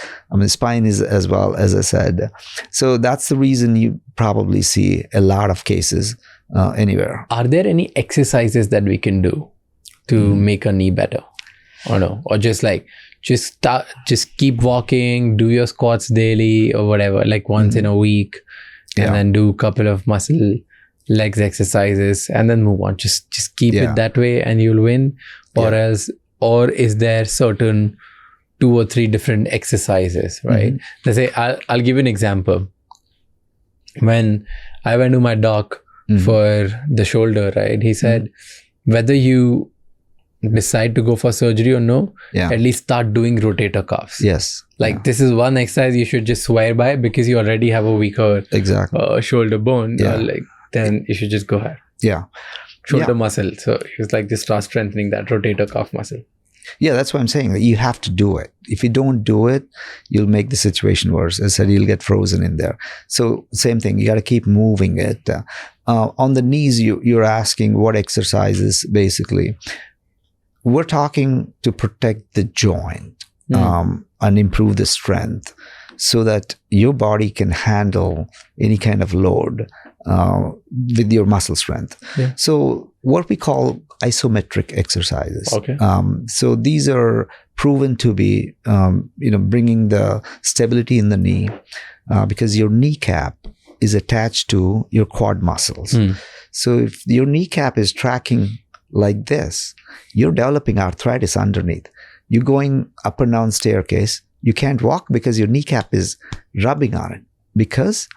Spine is as well, as I said. So that's the reason you probably see a lot of cases anywhere. Are there any exercises that we can do to make a knee better? Or no? Or just keep walking, do your squats daily or whatever, like once in a week, and then do a couple of muscle legs exercises and then move on. Just keep it that way and you'll win. Or is there certain 2 or 3 different exercises, right? Let's say, I'll give you an example. When I went to my doc for the shoulder, right? He said, whether you decide to go for surgery or no, at least start doing rotator cuffs. Yes. This is one exercise you should just swear by because you already have a weaker shoulder bone. Then you should just go ahead. Yeah. Shoulder muscle. So he was like, just start strengthening that rotator cuff muscle. Yeah, that's what I'm saying. You have to do it. If you don't do it, you'll make the situation worse. As I said, you'll get frozen in there. So same thing. You got to keep moving it. On the knees, you're asking what exercises, basically. We're talking to protect the joint and improve the strength so that your body can handle any kind of load with your muscle strength. Yeah. So what we call isometric exercises. Okay. So these are proven to be, bringing the stability in the knee because your kneecap is attached to your quad muscles. So if your kneecap is tracking like this, you're developing arthritis underneath. You're going up and down staircase. You can't walk because your kneecap is rubbing on it, because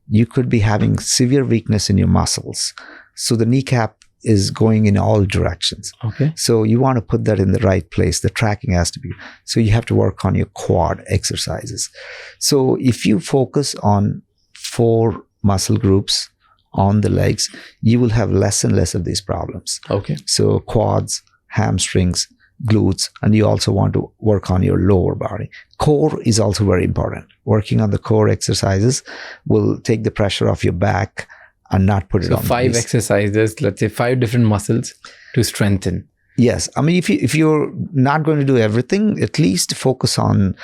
you could be having severe weakness in your muscles. So the kneecap is going in all directions. Okay. So you want to put that in the right place. The tracking has to be. So you have to work on your quad exercises. So if you focus on 4 muscle groups on the legs, you will have less and less of these problems. Okay. So quads, hamstrings, glutes, and you also want to work on your lower body. Core is also very important. Working on the core exercises will take the pressure off your back and not put it on. 5 exercises, let's say 5 different muscles to strengthen. Yes. If you're not going to do everything, at least focus on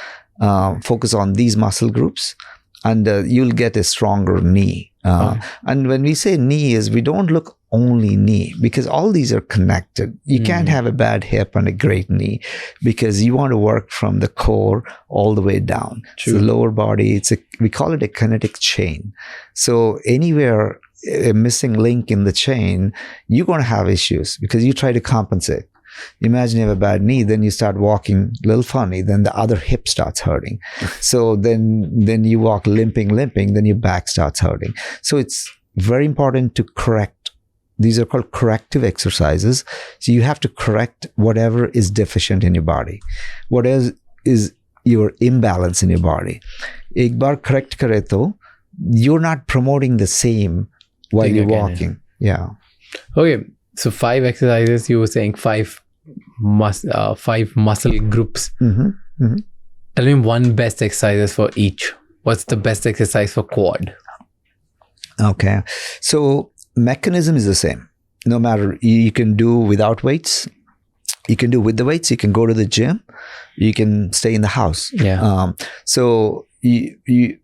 these muscle groups, and you'll get a stronger knee And when we say knee is, we don't look only knee, because all these are connected. You can't have a bad hip and a great knee, because you want to work from the core all the way down. True. So the lower body, we call it a kinetic chain. So anywhere a missing link in the chain, you're going to have issues because you try to compensate. Imagine you have a bad knee, then you start walking a little funny, then the other hip starts hurting. So then you walk limping, then your back starts hurting. So it's very important to correct. These are called corrective exercises. So you have to correct whatever is deficient in your body. What is your imbalance in your body. Ek baar correct kare to, you're not promoting the same while you're walking. Yeah. Okay. So 5 exercises, you were saying 5 muscle groups. Tell me one best exercises for each. What's the best exercise for quad? Okay. So mechanism is the same. No matter, you can do without weights. You can do with the weights. You can go to the gym. You can stay in the house. Yeah. So you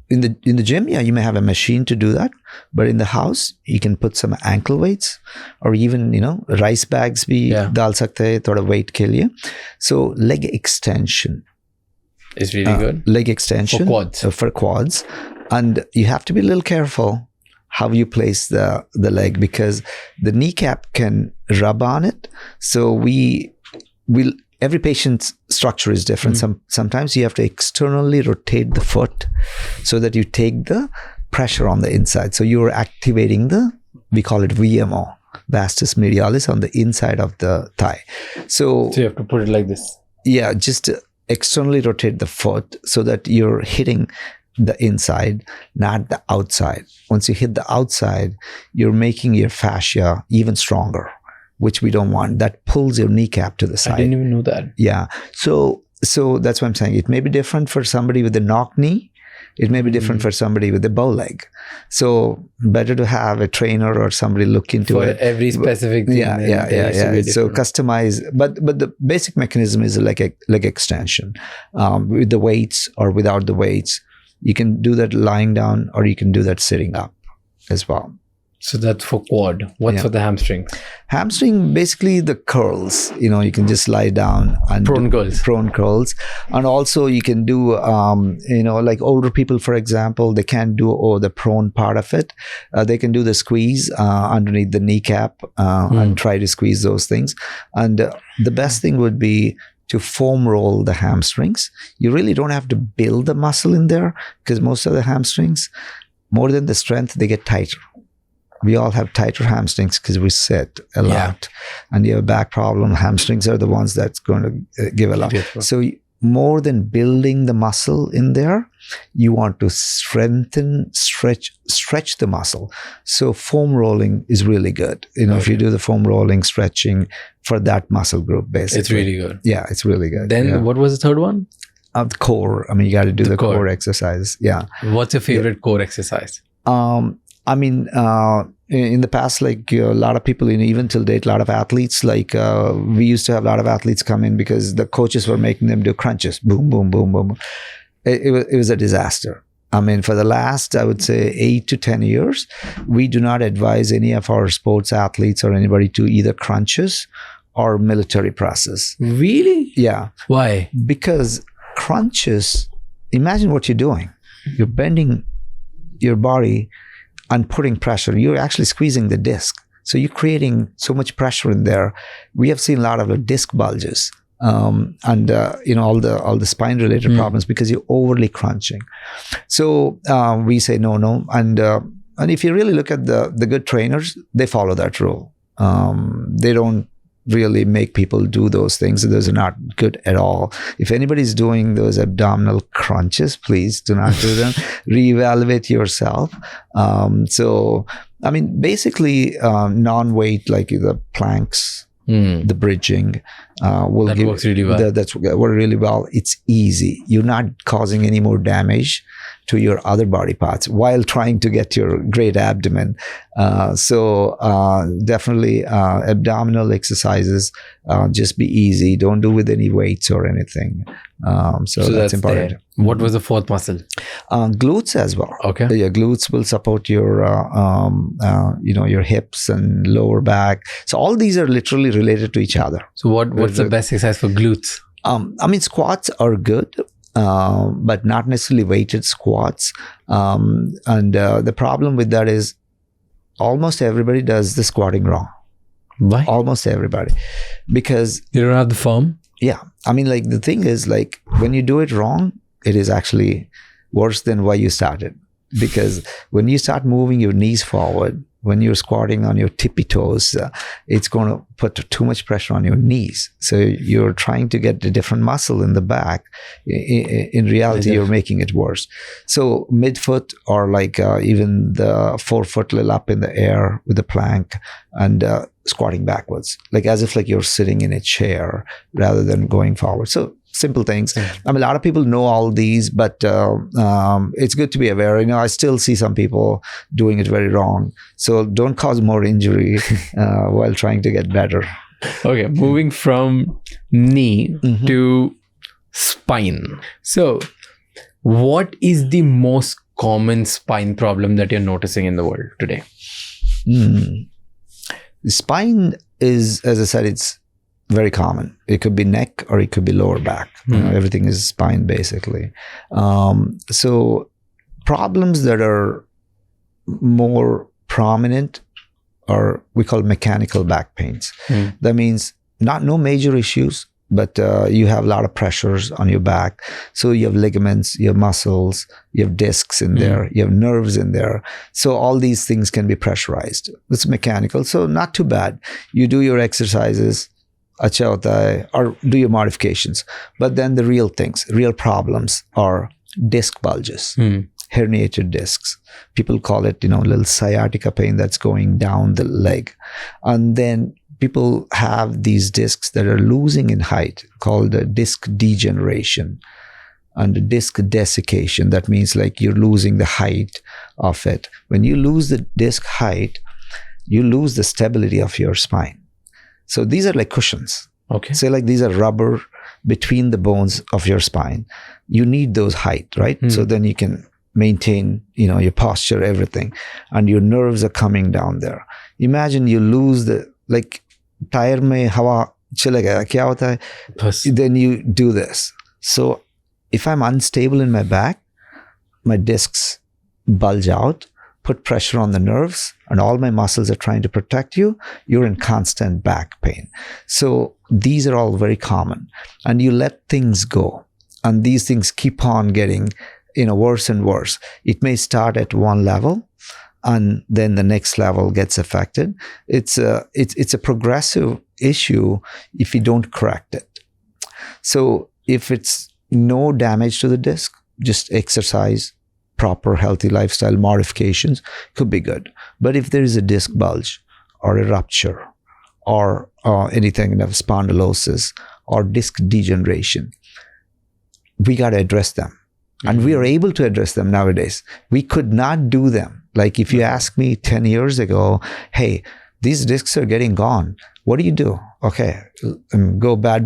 in the gym, yeah, you may have a machine to do that, but in the house, you can put some ankle weights, or even rice bags bhi dal sakte hai, thoda weight ke liye. So leg extension is really good. Leg extension for quads, and you have to be a little careful how you place the leg, because the kneecap can rub on it. So every patient's structure is different. Sometimes you have to externally rotate the foot so that you take the pressure on the inside. So you're activating we call it VMO, vastus medialis, on the inside of the thigh. So you have to put it like this. Yeah, just externally rotate the foot so that you're hitting the inside, not the outside. Once you hit the outside, you're making your fascia even stronger, which we don't want. That pulls your kneecap to the side. I didn't even know that. Yeah. So that's what I'm saying. It may be different for somebody with a knock knee. It may be different for somebody with a bow leg. So better to have a trainer or somebody look into it. For every specific thing. Yeah. So customize. But the basic mechanism is like a leg extension. With the weights or without the weights. You can do that lying down, or you can do that sitting up as well. So that's for quad. What's for the hamstring? Hamstring, basically the curls. You can just lie down and prone curls. And also you can do, like older people, for example, they can't do the prone part of it. They can do the squeeze underneath the kneecap and try to squeeze those things. And the best thing would be to foam roll the hamstrings. You really don't have to build the muscle in there, because most of the hamstrings, more than the strength, they get tighter. We all have tighter hamstrings because we sit a lot, and you have a back problem. Hamstrings are the ones that's going to give a lot. So more than building the muscle in there, you want to strengthen, stretch the muscle. So foam rolling is really good. If you do the foam rolling, stretching for that muscle group, basically. It's really good. Yeah, it's really good. Then what was the third one? The core. You got to do the core exercise. Yeah. What's your favorite core exercise? In the past, like a lot of people, even till date, a lot of athletes, like we used to have a lot of athletes come in because the coaches were making them do crunches. Boom, boom, boom, boom. It was a disaster. For the last, I would say 8 to 10 years, we do not advise any of our sports athletes or anybody to either crunches or military presses. Really? Yeah. Why? Because crunches, imagine what you're doing. You're bending your body and putting pressure. You're actually squeezing the disc. So you're creating so much pressure in there. We have seen a lot of disc bulges and all the spine related problems because you're overly crunching. So we say no. And if you really look at the good trainers, they follow that rule. They don't really make people do those things. Those are not good at all. If anybody's doing those abdominal crunches, please do not do them. Reevaluate yourself. Basically non-weight, like the planks, the bridging works really well. That's work really well. It's easy. You're not causing any more damage to your other body parts while trying to get your great abdomen. Definitely abdominal exercises, just be easy. Don't do with any weights or anything. So that's important. There. What was the fourth muscle? Glutes as well. Okay. Your glutes will support your, your hips and lower back. So all these are literally related to each other. So what's the best exercise for glutes? Squats are good, but not necessarily weighted squats. The problem with that is almost everybody does the squatting wrong. Why? Almost everybody. Because you don't have the form? Yeah. The thing is, like, when you do it wrong, it is actually worse than why you started. Because when you start moving your knees forward, when you're squatting on your tippy toes, it's going to put too much pressure on your knees. So you're trying to get a different muscle in the back. In reality, you're making it worse. So midfoot, or like even the forefoot little up in the air with the plank, and squatting backwards, like as if like you're sitting in a chair rather than going forward. So simple things. A lot of people know all these, but it's good to be aware. I still see some people doing it very wrong. So don't cause more injury while trying to get better. Okay, moving from knee to spine. So what is the most common spine problem that you're noticing in the world today? Spine is, as I said, it's very common. It could be neck or it could be lower back. Everything is spine, basically. So problems that are more prominent are, we call mechanical back pains. That means no major issues, but you have a lot of pressures on your back. So you have ligaments, you have muscles, you have discs in there, you have nerves in there. So all these things can be pressurized. It's mechanical, so not too bad. You do your exercises, or do your modifications. But then the real things, real problems are disc bulges, herniated discs. People call it, little sciatica pain that's going down the leg. And then people have these discs that are losing in height, called disc degeneration and disc desiccation. That means like you're losing the height of it. When you lose the disc height, you lose the stability of your spine. So these are like cushions. Okay. Say like these are rubber between the bones of your spine. You need those height, right? So then you can maintain, your posture, everything. And your nerves are coming down there. Imagine you lose tire mein hawa chale gaya, kya hota hai? Then you do this. So if I'm unstable in my back, my discs bulge out, put pressure on the nerves, and all my muscles are trying to protect you, you're in constant back pain. So these are all very common. And you let things go. And these things keep on getting, worse and worse. It may start at one level, and then the next level gets affected. It's a progressive issue if you don't correct it. So if it's no damage to the disc, just exercise, proper healthy lifestyle modifications could be good. But if there is a disc bulge or a rupture or anything of spondylosis or disc degeneration, we got to address them. And we are able to address them nowadays. We could not do them. Like if you ask me 10 years ago, hey, these discs are getting gone. What do you do? Okay, go bad,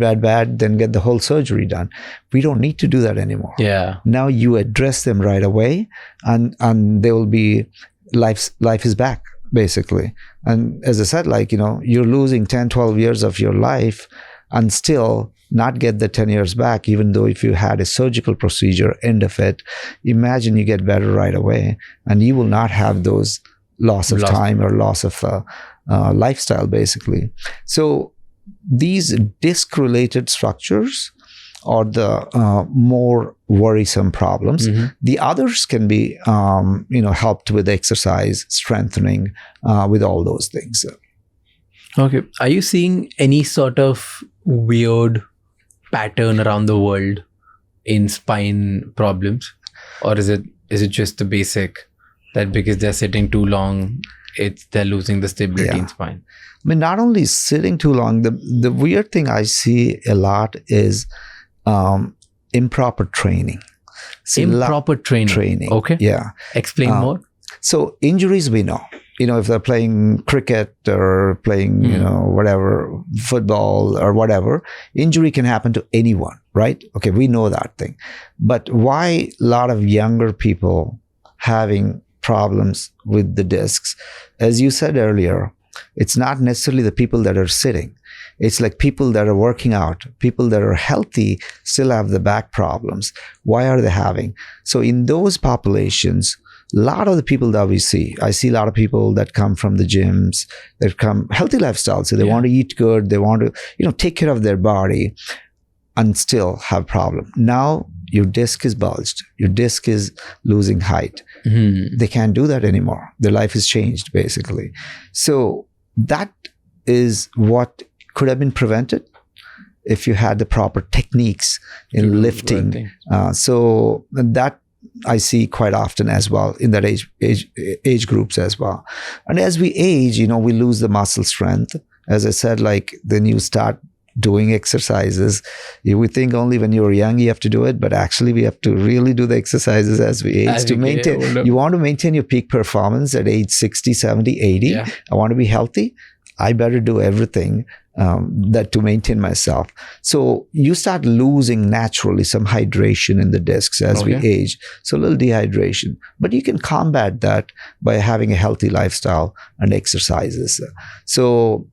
then get the whole surgery done. We don't need to do that anymore. Yeah. Now you address them right away, and they will be, life is back, basically. And as I said, you're losing 10, 12 years of your life and still not get the 10 years back, even though if you had a surgical procedure, end of it, imagine you get better right away and you will not have those loss of time or loss of lifestyle, basically. So these disc-related structures are the more worrisome problems. The others can be, helped with exercise, strengthening, with all those things. Okay. Are you seeing any sort of weird pattern around the world in spine problems? Or is it just the basic that because they're sitting too long, they're losing the stability in spine? Not only sitting too long, the weird thing I see a lot is improper training. See, Improper training. Okay. Yeah. Explain more. So injuries, we know. If they're playing cricket or playing, whatever, football or whatever, injury can happen to anyone, right? Okay, we know that thing. But why a lot of younger people having problems with the discs? As you said earlier, it's not necessarily the people that are sitting. It's like people that are working out, people that are healthy still have the back problems. Why are they having? So in those populations, a lot of the people that we see, I see a lot of people that come from the gyms, that come healthy lifestyles. So they want to eat good. They want to, take care of their body and still have problem. Now your disc is bulged. Your disc is losing height. They can't do that anymore. Their life has changed basically. So that is what could have been prevented if you had the proper techniques in lifting. So that I see quite often as well in that age groups as well. And as we age, we lose the muscle strength. As I said, like then you start doing exercises. You would think only when you were young you have to do it, but actually we have to really do the exercises as we age to maintain. You want to maintain your peak performance at age 60, 70, 80. Yeah. I want to be healthy. I better do everything that to maintain myself. So you start losing naturally some hydration in the discs as we age. So a little dehydration. But you can combat that by having a healthy lifestyle and exercises. So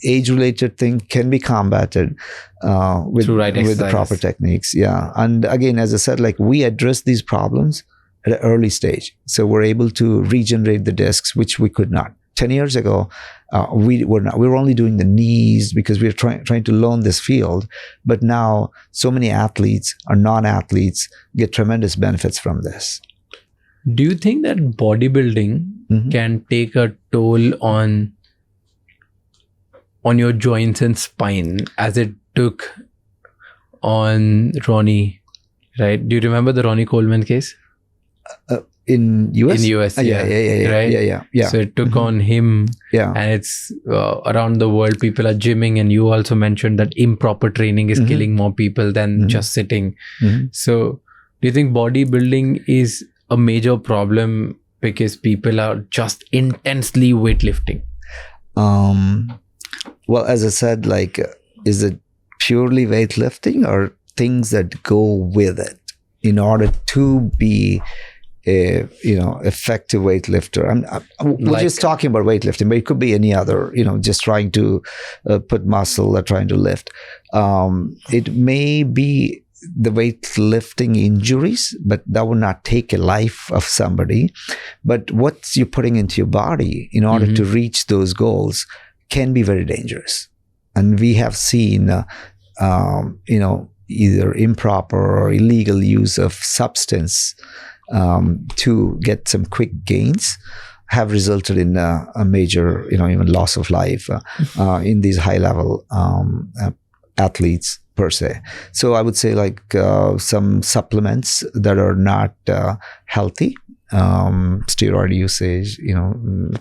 age-related thing can be combated with the proper techniques. Yeah. And again, as I said, like we address these problems at an early stage. So we're able to regenerate the discs, which we could not. 10 years ago, we were only doing the knees because we were trying to learn this field. But now so many athletes or non-athletes get tremendous benefits from this. Do you think that bodybuilding can take a toll on your joints and spine as it took on Ronnie, right? Do you remember the Ronnie Coleman case? In US? In US, yeah. So it took on him, and it's around the world. People are gymming, and you also mentioned that improper training is killing more people than just sitting. So, do you think bodybuilding is a major problem because people are just intensely weightlifting? Well, as I said, like, is it purely weightlifting or things that go with it in order to be a effective weightlifter? We're just talking about weightlifting, but it could be any other, just trying to put muscle or trying to lift. It may be the weightlifting injuries, but that would not take a life of somebody. But what you're putting into your body in order to reach those goals can be very dangerous. And we have seen, either improper or illegal use of substance to get some quick gains have resulted in a major, even loss of life in these high-level athletes per se. So I would say like some supplements that are not healthy, steroid usage,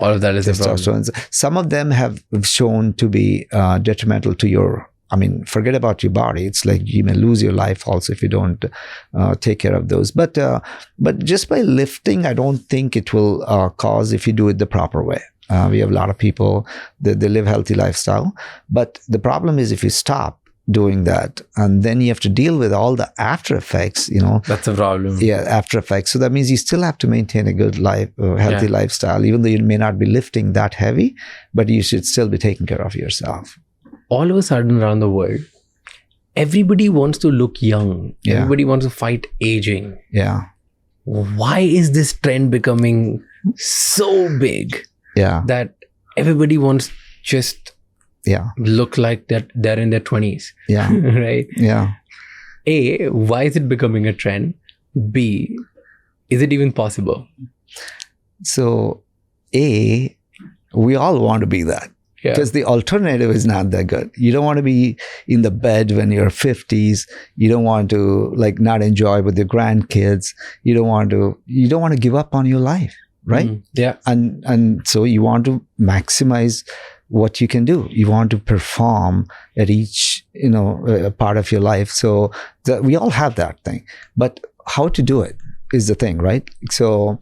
all of that is testosterone. Some of them have shown to be detrimental to your, forget about your body. It's like you may lose your life also if you don't take care of those. But just by lifting, I don't think it will cause if you do it the proper way. We have a lot of people that they live healthy lifestyle. But the problem is if you stop doing that and then you have to deal with all the after effects, That's a problem. Yeah, after effects. So that means you still have to maintain a good life, healthy lifestyle, even though you may not be lifting that heavy, but you should still be taking care of yourself. All of a sudden around the world, everybody wants to look young. Yeah. Everybody wants to fight aging. Yeah. Why is this trend becoming so big? Yeah. That everybody wants just look like that they're in their 20s. Yeah. Right? Yeah. A, why is it becoming a trend? B, is it even possible? So, A, we all want to be that. Because the alternative is not that good. You don't want to be in the bed when you're 50s. You don't want to not enjoy with your grandkids. You don't want to give up on your life, right? Yeah. And so you want to maximize what you can do. You want to perform at each, part of your life. So we all have that thing. But how to do it is the thing, right? So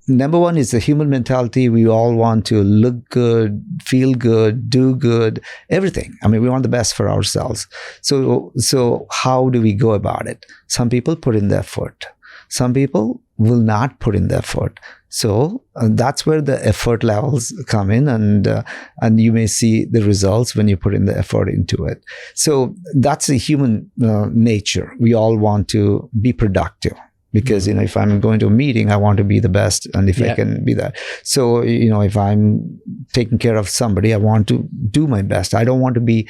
number one is the human mentality. We all want to look good, feel good, do good, everything. I mean, we want the best for ourselves. So how do we go about it? Some people put in the effort. Some people will not put in the effort. So that's where the effort levels come in, and you may see the results when you put in the effort into it. So that's the human nature. We all want to be productive. Because, if I'm going to a meeting, I want to be the best. And if I can be that. So, if I'm taking care of somebody, I want to do my best. I don't want to be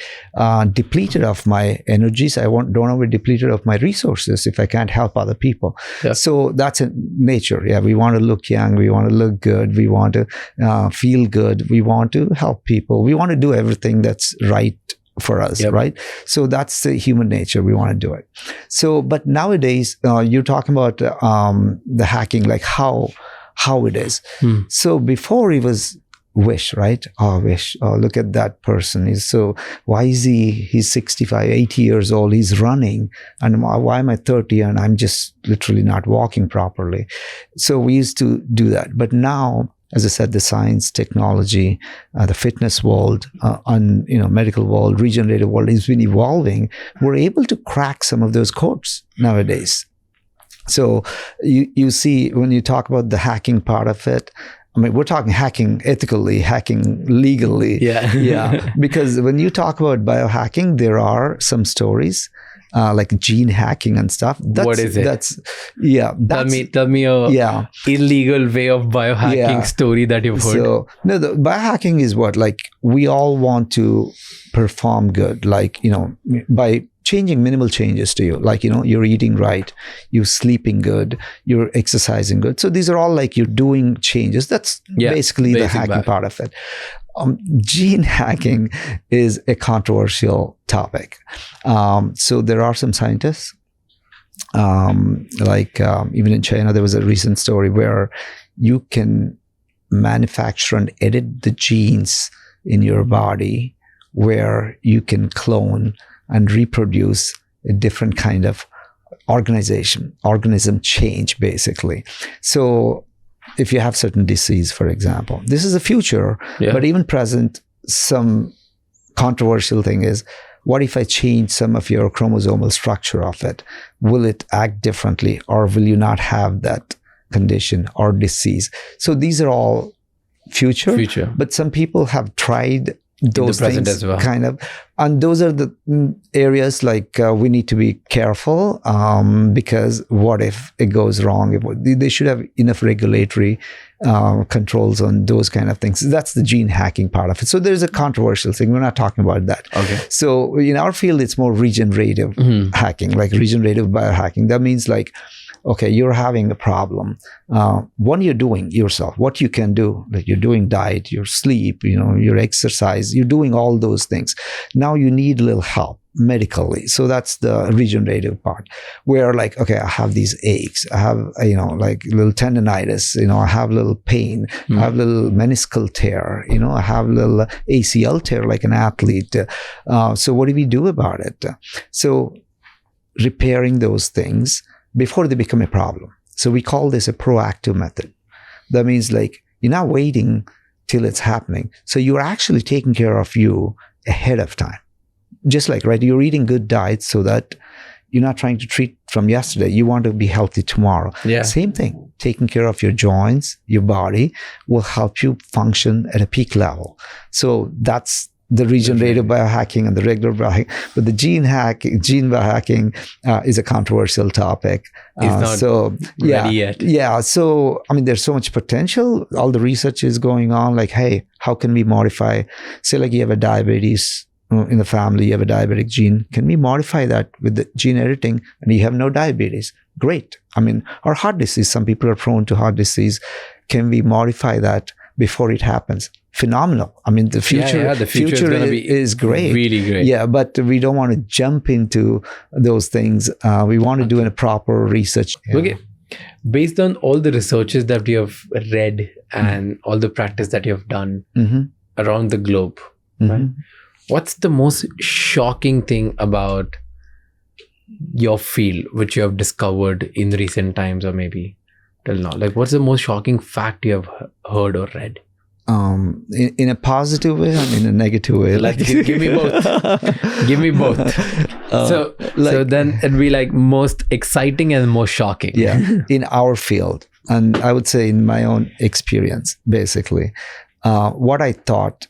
depleted of my energies. I don't want to be depleted of my resources if I can't help other people. Yeah. So that's a nature. Yeah, we want to look young. We want to look good. We want to feel good. We want to help people. We want to do everything that's right for us, right? So that's the human nature. We want to do it. So, but nowadays, you're talking about the hacking, like how it is. So before it was wish, right? Oh, wish. Oh, look at that person. Why is he's 65, 80 years old. He's running. And why am I 30 and I'm just literally not walking properly? So we used to do that. But now, as I said, the science, technology, the fitness world, medical world, regenerative world has been evolving. We're able to crack some of those codes nowadays. So you see, when you talk about the hacking part of it, I mean, we're talking hacking ethically, hacking legally. Yeah. Because when you talk about biohacking, there are some stories like gene hacking and stuff. What is it? Tell me a illegal way of biohacking story that you've heard. So no, the biohacking is what, like, we all want to perform good, like, by changing minimal changes to you, like, you're eating right, you're sleeping good, you're exercising good. So these are all like you're doing changes. That's basically the hacking part of it. Gene hacking is a controversial topic. So there are some scientists, even in China, there was a recent story where you can manufacture and edit the genes in your body where you can clone and reproduce a different kind of organism change, basically. So if you have certain disease, for example, this is the future, but even present, some controversial thing is, what if I change some of your chromosomal structure of it? Will it act differently, or will you not have that condition or disease? So these are all future. But some people have tried those things as well, kind of, and those are the areas like we need to be careful, because what if it goes wrong? They should have enough regulatory controls on those kind of things. That's the gene hacking part of it. So there's a controversial thing. We're not talking about that. Okay. So in our field, it's more regenerative hacking, like regenerative biohacking. That means like, okay, you're having a problem. What you're doing yourself, what you can do, like you're doing diet, your sleep, your exercise, you're doing all those things. Now you need a little help medically. So that's the regenerative part, where like, okay, I have these aches, I have, like little tendonitis, I have little pain, I have little meniscal tear, I have little ACL tear like an athlete. So what do we do about it? So repairing those things before they become a problem. So we call this a proactive method. That means like you're not waiting till it's happening. So you're actually taking care of you ahead of time. Just like, right, you're eating good diets so that you're not trying to treat from yesterday. You want to be healthy tomorrow. Yeah. Same thing. Taking care of your joints, your body will help you function at a peak level. So that's the regenerative biohacking and the regular biohacking. But the gene biohacking is a controversial topic. It's not ready yet. Yeah. So, I mean, there's so much potential. All the research is going on. Like, hey, how can we modify? Say, like you have a diabetes in the family, you have a diabetic gene. Can we modify that with the gene editing and you have no diabetes? Great. I mean, or heart disease. Some people are prone to heart disease. Can we modify that before it happens? Phenomenal. I mean, the future, the future is great. Really great. Yeah, but we don't want to jump into those things. We want to do a proper research. Okay. Based on all the researches that you have read and all the practice that you have done around the globe, right? What's the most shocking thing about your field, which you have discovered in recent times or maybe till now? Like, what's the most shocking fact you have heard or read? In a positive way and in a negative way. Like, give me both. Give me both. So then it'd be like most exciting and most shocking. Yeah, in our field, and I would say in my own experience, basically, what I thought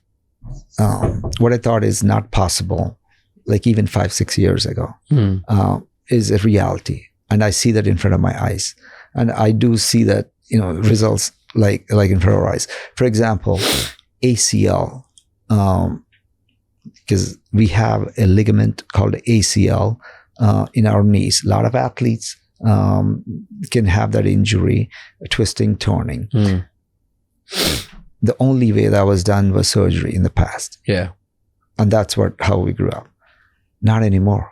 is not possible, like even 5-6 years ago, is a reality, and I see that in front of my eyes, and I do see that results like in front of our eyes. For example, ACL, because we have a ligament called ACL in our knees. A lot of athletes can have that injury, twisting, turning. The only way that was done was surgery in the past. Yeah. And that's how we grew up. Not anymore.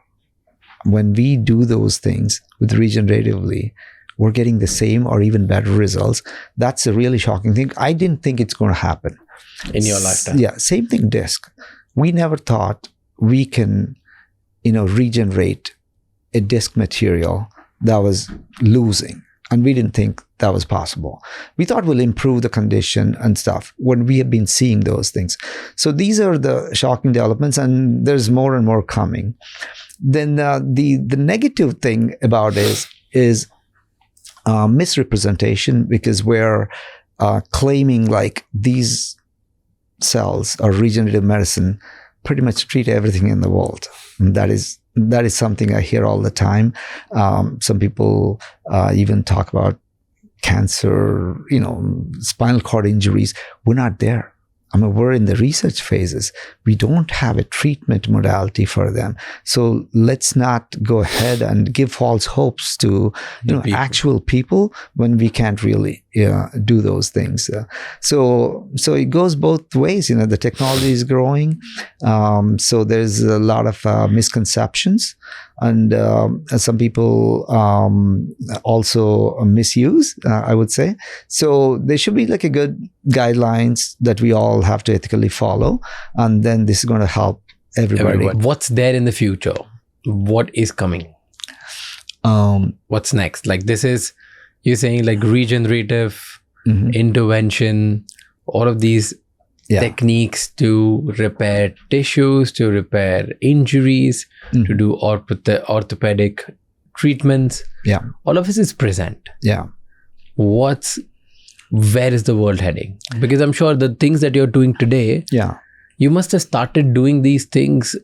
When we do those things with regeneratively, we're getting the same or even better results. That's a really shocking thing. I didn't think it's going to happen. In your lifetime. Yeah. Same thing, disc. We never thought we can, regenerate a disc material that was losing. And we didn't think that was possible. We thought we'll improve the condition and stuff when we have been seeing those things. So these are the shocking developments, and there's more and more coming. Then the negative thing about it is misrepresentation, because we're claiming like these cells or regenerative medicine pretty much treat everything in the world. And that is something I hear all the time. Some people even talk about cancer, spinal cord injuries. We're not there. I mean, we're in the research phases. We don't have a treatment modality for them. So let's not go ahead and give false hopes to actual people when we can't really do those things. So it goes both ways. The technology is growing. So there's a lot of misconceptions. And some people also misuse, I would say. So there should be like a good guidelines that we all have to ethically follow. And then this is going to help everybody. What's there in the future? What is coming? What's next? Like this is, you're saying like regenerative intervention, all of these techniques to repair tissues, to repair injuries, to do orthopedic treatments. Yeah. All of this is present. Yeah. Where is the world heading? Because I'm sure the things that you're doing today, you must have started doing these things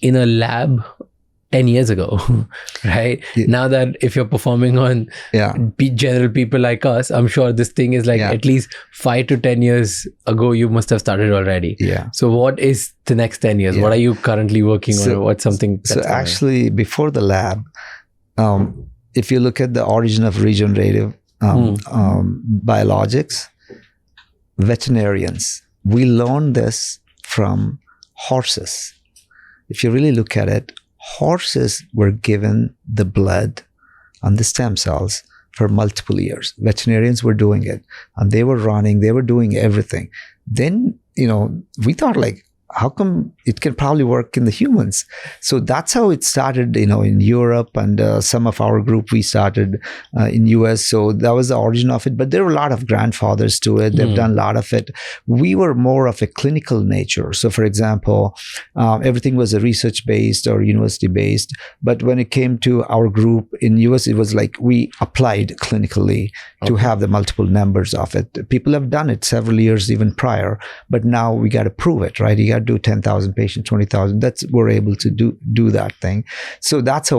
in a lab 10 years ago, right? Yeah. Now that if you're performing on general people like us, I'm sure this thing is like at least 5 to 10 years ago, you must have started already. Yeah. So what is the next 10 years? What are you currently working on? Or what's something? So actually before the lab, if you look at the origin of regenerative biologics, veterinarians, we learned this from horses. If you really look at it, horses were given the blood and the stem cells for multiple years. Veterinarians were doing it, and they were running, they were doing everything. Then, we thought like, how come it can probably work in the humans? So that's how it started, in Europe, and some of our group, we started in US. So that was the origin of it. But there were a lot of grandfathers to it. They've done a lot of it. We were more of a clinical nature. So for example, everything was a research-based or university-based. But when it came to our group in US, it was like we applied clinically to have the multiple numbers of it. People have done it several years even prior, but now we got to prove it, right? You got to do 10,000 patients, 20,000. We're able to do that thing. So that's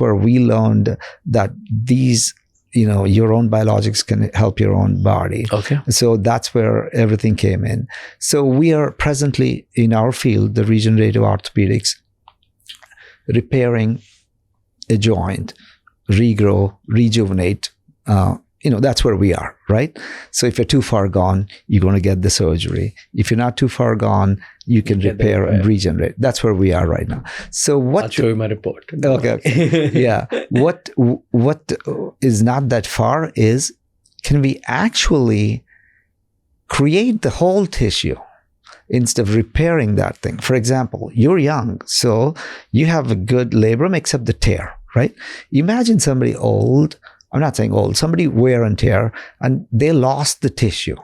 where we learned that these, your own biologics can help your own body. Okay. So that's where everything came in. So we are presently in our field, the regenerative orthopedics, repairing a joint, regrow, rejuvenate. That's where we are, right? So if you're too far gone, you're going to get the surgery. If you're not too far gone, you can repair and regenerate. That's where we are right now. So I'll show you my report. Okay. Yeah. What is not that far is, can we actually create the whole tissue instead of repairing that thing? For example, you're young, so you have a good labrum except the tear, right? Imagine somebody old, I'm not saying old, somebody wear and tear, and they lost the tissue.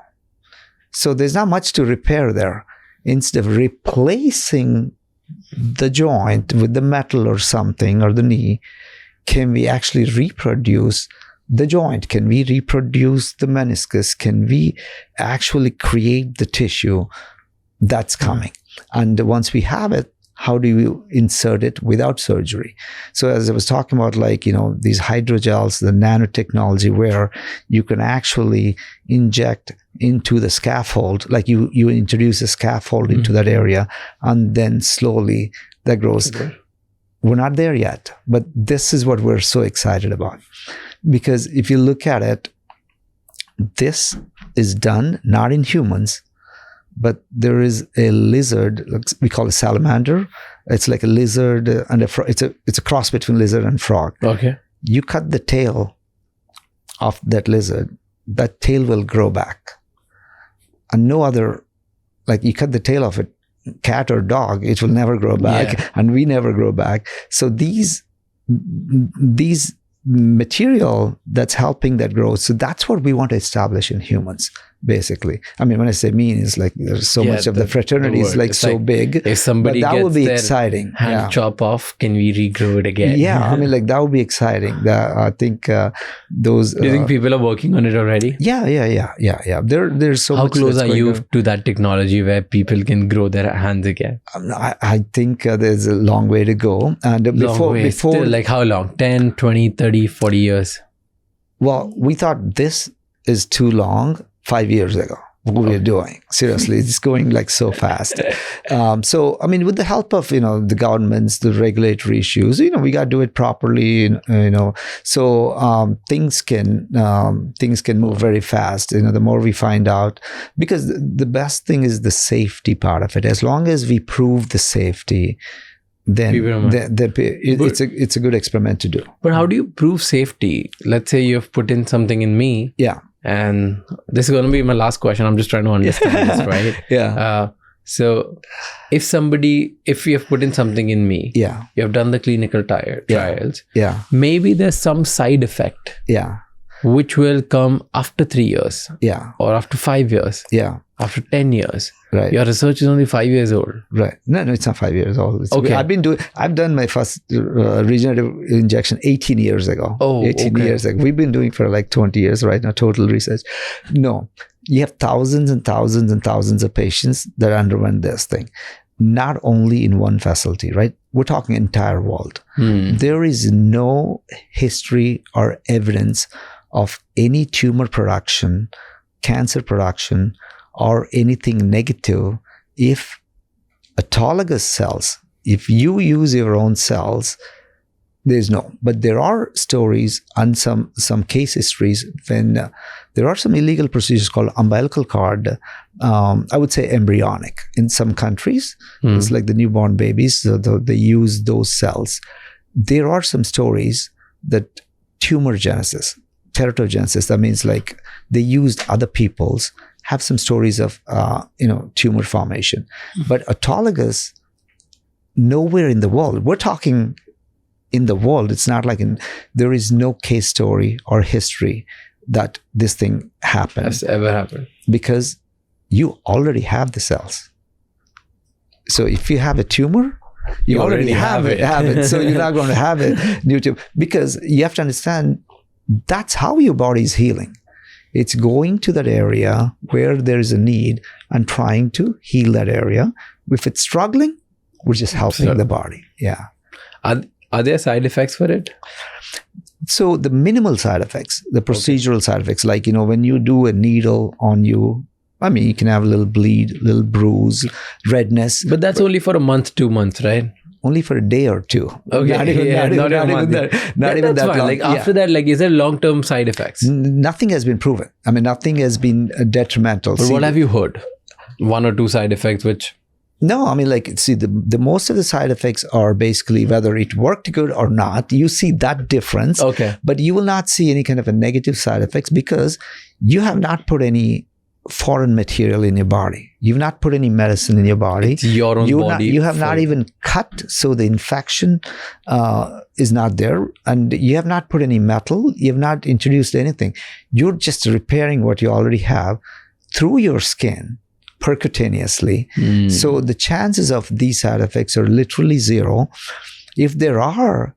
So there's not much to repair there. Instead of replacing the joint with the metal or something, or the knee, can we actually reproduce the joint? Can we reproduce the meniscus? Can we actually create the tissue that's coming? And once we have it, how do you insert it without surgery? So as I was talking about, like, these hydrogels, the nanotechnology, where you can actually inject into the scaffold, like you introduce a scaffold into that area, and then slowly that grows. Okay. We're not there yet, but this is what we're so excited about. Because if you look at it, this is done not in humans, but there is a lizard, we call it salamander. It's like a lizard and a frog. It's a cross between lizard and frog. Okay. You cut the tail of that lizard, that tail will grow back. And no other, like you cut the tail of a cat or dog, it will never grow back, and we never grow back. So these material that's helping that growth. So that's what we want to establish in humans, basically. I mean, when I say mean, it's like there's so much of the fraternity is like so big. If somebody but that gets would be their exciting. hand chop off, can we regrow it again? Yeah, I mean, like that would be exciting. I think those. Do you think people are working on it already? Yeah. There's so How much. How close that's are you going on. to that technology where people can grow their hands again? I think there's a long way to go. And before, Still, like how long? 10, 20, 30, 40 years? Well, we thought this is too long 5 years ago. What we were doing, seriously, it's going like so fast. So, I mean, with the help of the governments, the regulatory issues, we got to do it properly. So things can move very fast. The more we find out, because the best thing is the safety part of it. As long as we prove the safety, then it's a good experiment to do. But how do you prove safety? Let's say you've put in something in me. Yeah. And this is going to be my last question. I'm just trying to understand this, right? Yeah. So if you have put in something in me, you have done the clinical trials, maybe there's some side effect, which will come after 3 years, or after 5 years, after 10 years. Right. Your research is only 5 years old. Right. No, it's not 5 years old. Okay. I've done my first regenerative injection 18 years ago. 18 years ago. We've been doing for like 20 years right now, total research. No, you have thousands and thousands and thousands of patients that underwent this thing. Not only in one facility, right? We're talking entire world. There is no history or evidence of any tumor production, cancer production, or anything negative if autologous cells, if you use your own cells, there's no. But there are stories and some case histories when there are some illegal procedures called umbilical cord, I would say embryonic in some countries. It's like the newborn babies, so they use those cells. There are some stories that tumor genesis, teratogenesis, that means like they used other people's, have some stories of tumor formation. But autologous, nowhere in the world, we're talking in the world, it's not like there is no case story or history that this thing happened. Has ever happened. Because you already have the cells. So if you have a tumor, you already have it. So you're not going to have a new tumor. Because you have to understand, that's how your body is healing. It's going to that area where there is a need and trying to heal that area. If it's struggling, we're just helping the body. Yeah. Are there side effects for it? So the minimal side effects, the procedural side effects, like, when you do a needle on you, I mean, you can have a little bleed, little bruise, redness. But that's only for a month, 2 months, right? Only for a day or two. Okay. Not even that long. Like after that, like, is there long-term side effects? Nothing has been proven. I mean, nothing has been detrimental. But what have you heard? 1 or 2 side effects which... No, I mean, like, see, the most of the side effects are basically whether it worked good or not. You see that difference. Okay. But you will not see any kind of a negative side effects because you have not put any foreign material in your body. You've not put any medicine in your body. It's your own body. You have not even cut, so the infection is not there. And you have not put any metal. You have not introduced anything. You're just repairing what you already have through your skin percutaneously. So the chances of these side effects are literally zero. If there are,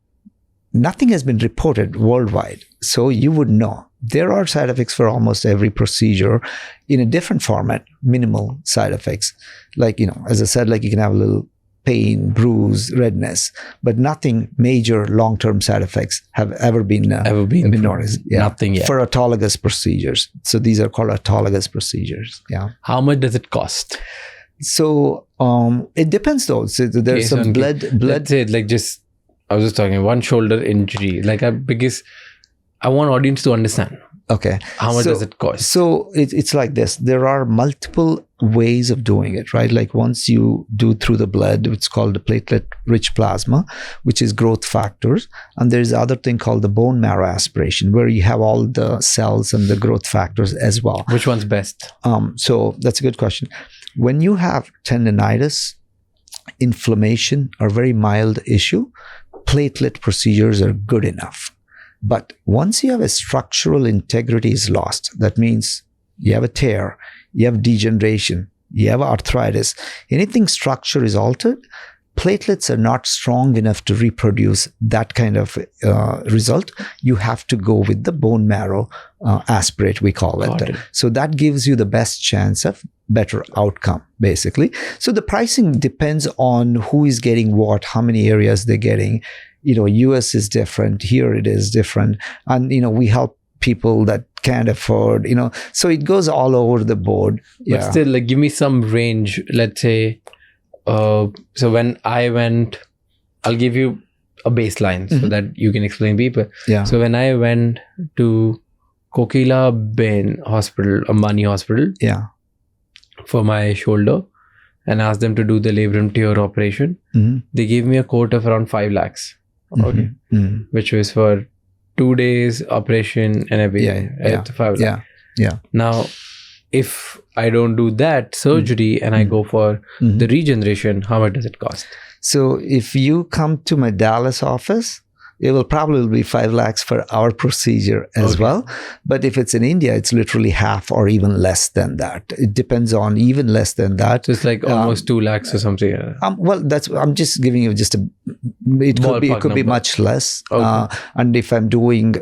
nothing has been reported worldwide. So you would know. There are side effects for almost every procedure in a different format, minimal side effects. Like, as I said, like you can have a little pain, bruise, redness, but nothing major long-term side effects have ever been noticed. Yeah. Nothing yet. For autologous procedures. So these are called autologous procedures. Yeah. How much does it cost? So it depends though. So there's some blood. Let's say I was just talking one shoulder injury, because I want audience to understand. Okay. How much does it cost? So it's like this. There are multiple ways of doing it, right? Like once you do through the blood, it's called the platelet-rich plasma, which is growth factors. And there's other thing called the bone marrow aspiration, where you have all the cells and the growth factors as well. Which one's best? So that's a good question. When you have tendinitis, inflammation, or very mild issue, platelet procedures are good enough. But once you have a structural integrity is lost, that means you have a tear, you have degeneration, you have arthritis, anything structure is altered, platelets are not strong enough to reproduce that kind of result. You have to go with the bone marrow aspirate, we call it. So that gives you the best chance of better outcome, basically. So the pricing depends on who is getting what, how many areas they're getting. US is different. Here it is different. And, we help people that can't afford, so it goes all over the board. But still, give me some range. Let's say, so when I went, I'll give you a baseline so that you can explain people. Yeah. So when I went to Kokila Bain Hospital, Ambani Hospital, for my shoulder, and asked them to do the labrum tear operation, they gave me a quote of around 5 lakhs. Okay. Which was for 2 days operation and everything. 5 lakhs. Now, if I don't do that surgery and I go for the regeneration, how much does it cost? So if you come to my Dallas office, it will probably be 5 lakhs for our procedure as well. But if it's in India, it's literally half or even less than that. It depends on even less than that. So it's like almost 2 lakhs or something. Well, I'm just giving you just it could be much less. And if I'm doing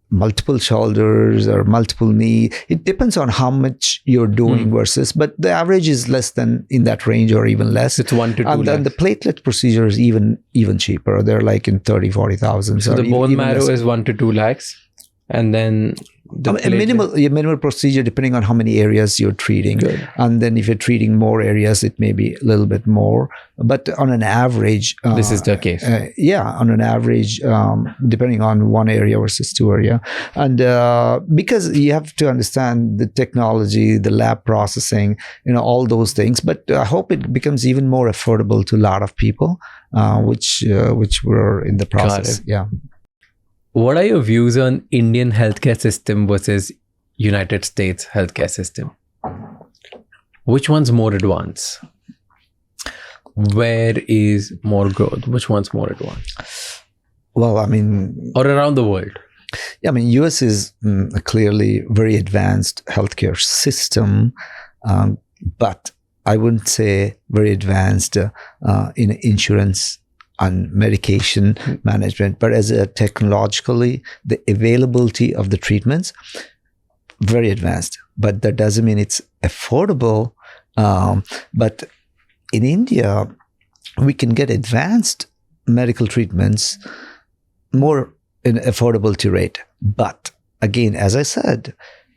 multiple shoulders or multiple knee, it depends on how much you're doing versus, but the average is less than in that range or even less. It's 1 to 2 and then the platelet procedure is even cheaper. They're like in 30,000-40,000. So the bone marrow is 1 to 2 lakhs, and then a minimal procedure depending on how many areas you're treating. Good. And then if you're treating more areas, it may be a little bit more. But on an average, this is the case. On an average, depending on one area versus 2 area, and because you have to understand the technology, the lab processing, all those things. But I hope it becomes even more affordable to a lot of people, which we're in the process. Yeah. What are your views on Indian healthcare system versus United States healthcare system? Which one's more advanced? Where is more growth? Which one's more advanced? Well, or around the world? Yeah, US is clearly very advanced healthcare system, but I wouldn't say very advanced in insurance and medication management, but as a technologically, the availability of the treatments, very advanced. But that doesn't mean it's affordable. But in India, we can get advanced medical treatments more in affordability rate. But again, as I said,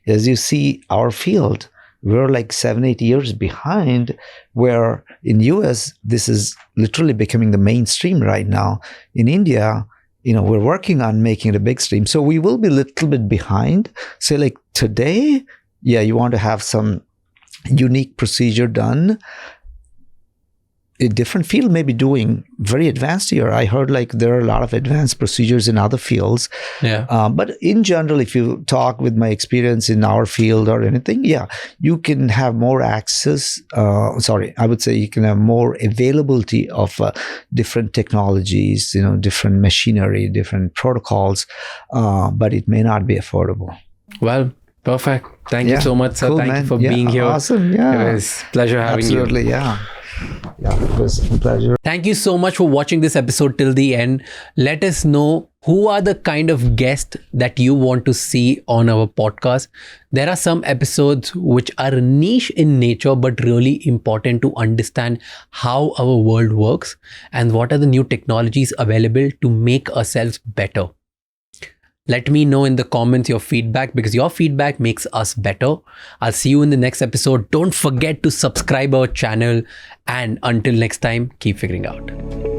as you see our field, we're like 7-8 years behind, where in US, this is literally becoming the mainstream right now. In India, we're working on making it a big stream. So we will be a little bit behind. So like today, you want to have some unique procedure done. a different field may be doing very advanced here. I heard like there are a lot of advanced procedures in other fields. Yeah. But in general, if you talk with my experience in our field or anything, yeah, you can have more access. I would say you can have more availability of different technologies, different machinery, different protocols, but it may not be affordable. Well, perfect. Thank you so much, sir. Cool, Thank man. you for being here. Awesome. Yeah. It was a pleasure having you. Absolutely. Yeah. Yeah, it was a pleasure. Thank you so much for watching this episode till the end. Let us know who are the kind of guests that you want to see on our podcast. There are some episodes which are niche in nature, but really important to understand how our world works and what are the new technologies available to make ourselves better. Let me know in the comments your feedback, because your feedback makes us better. I'll see you in the next episode. Don't forget to subscribe our channel, and until next time, keep figuring out.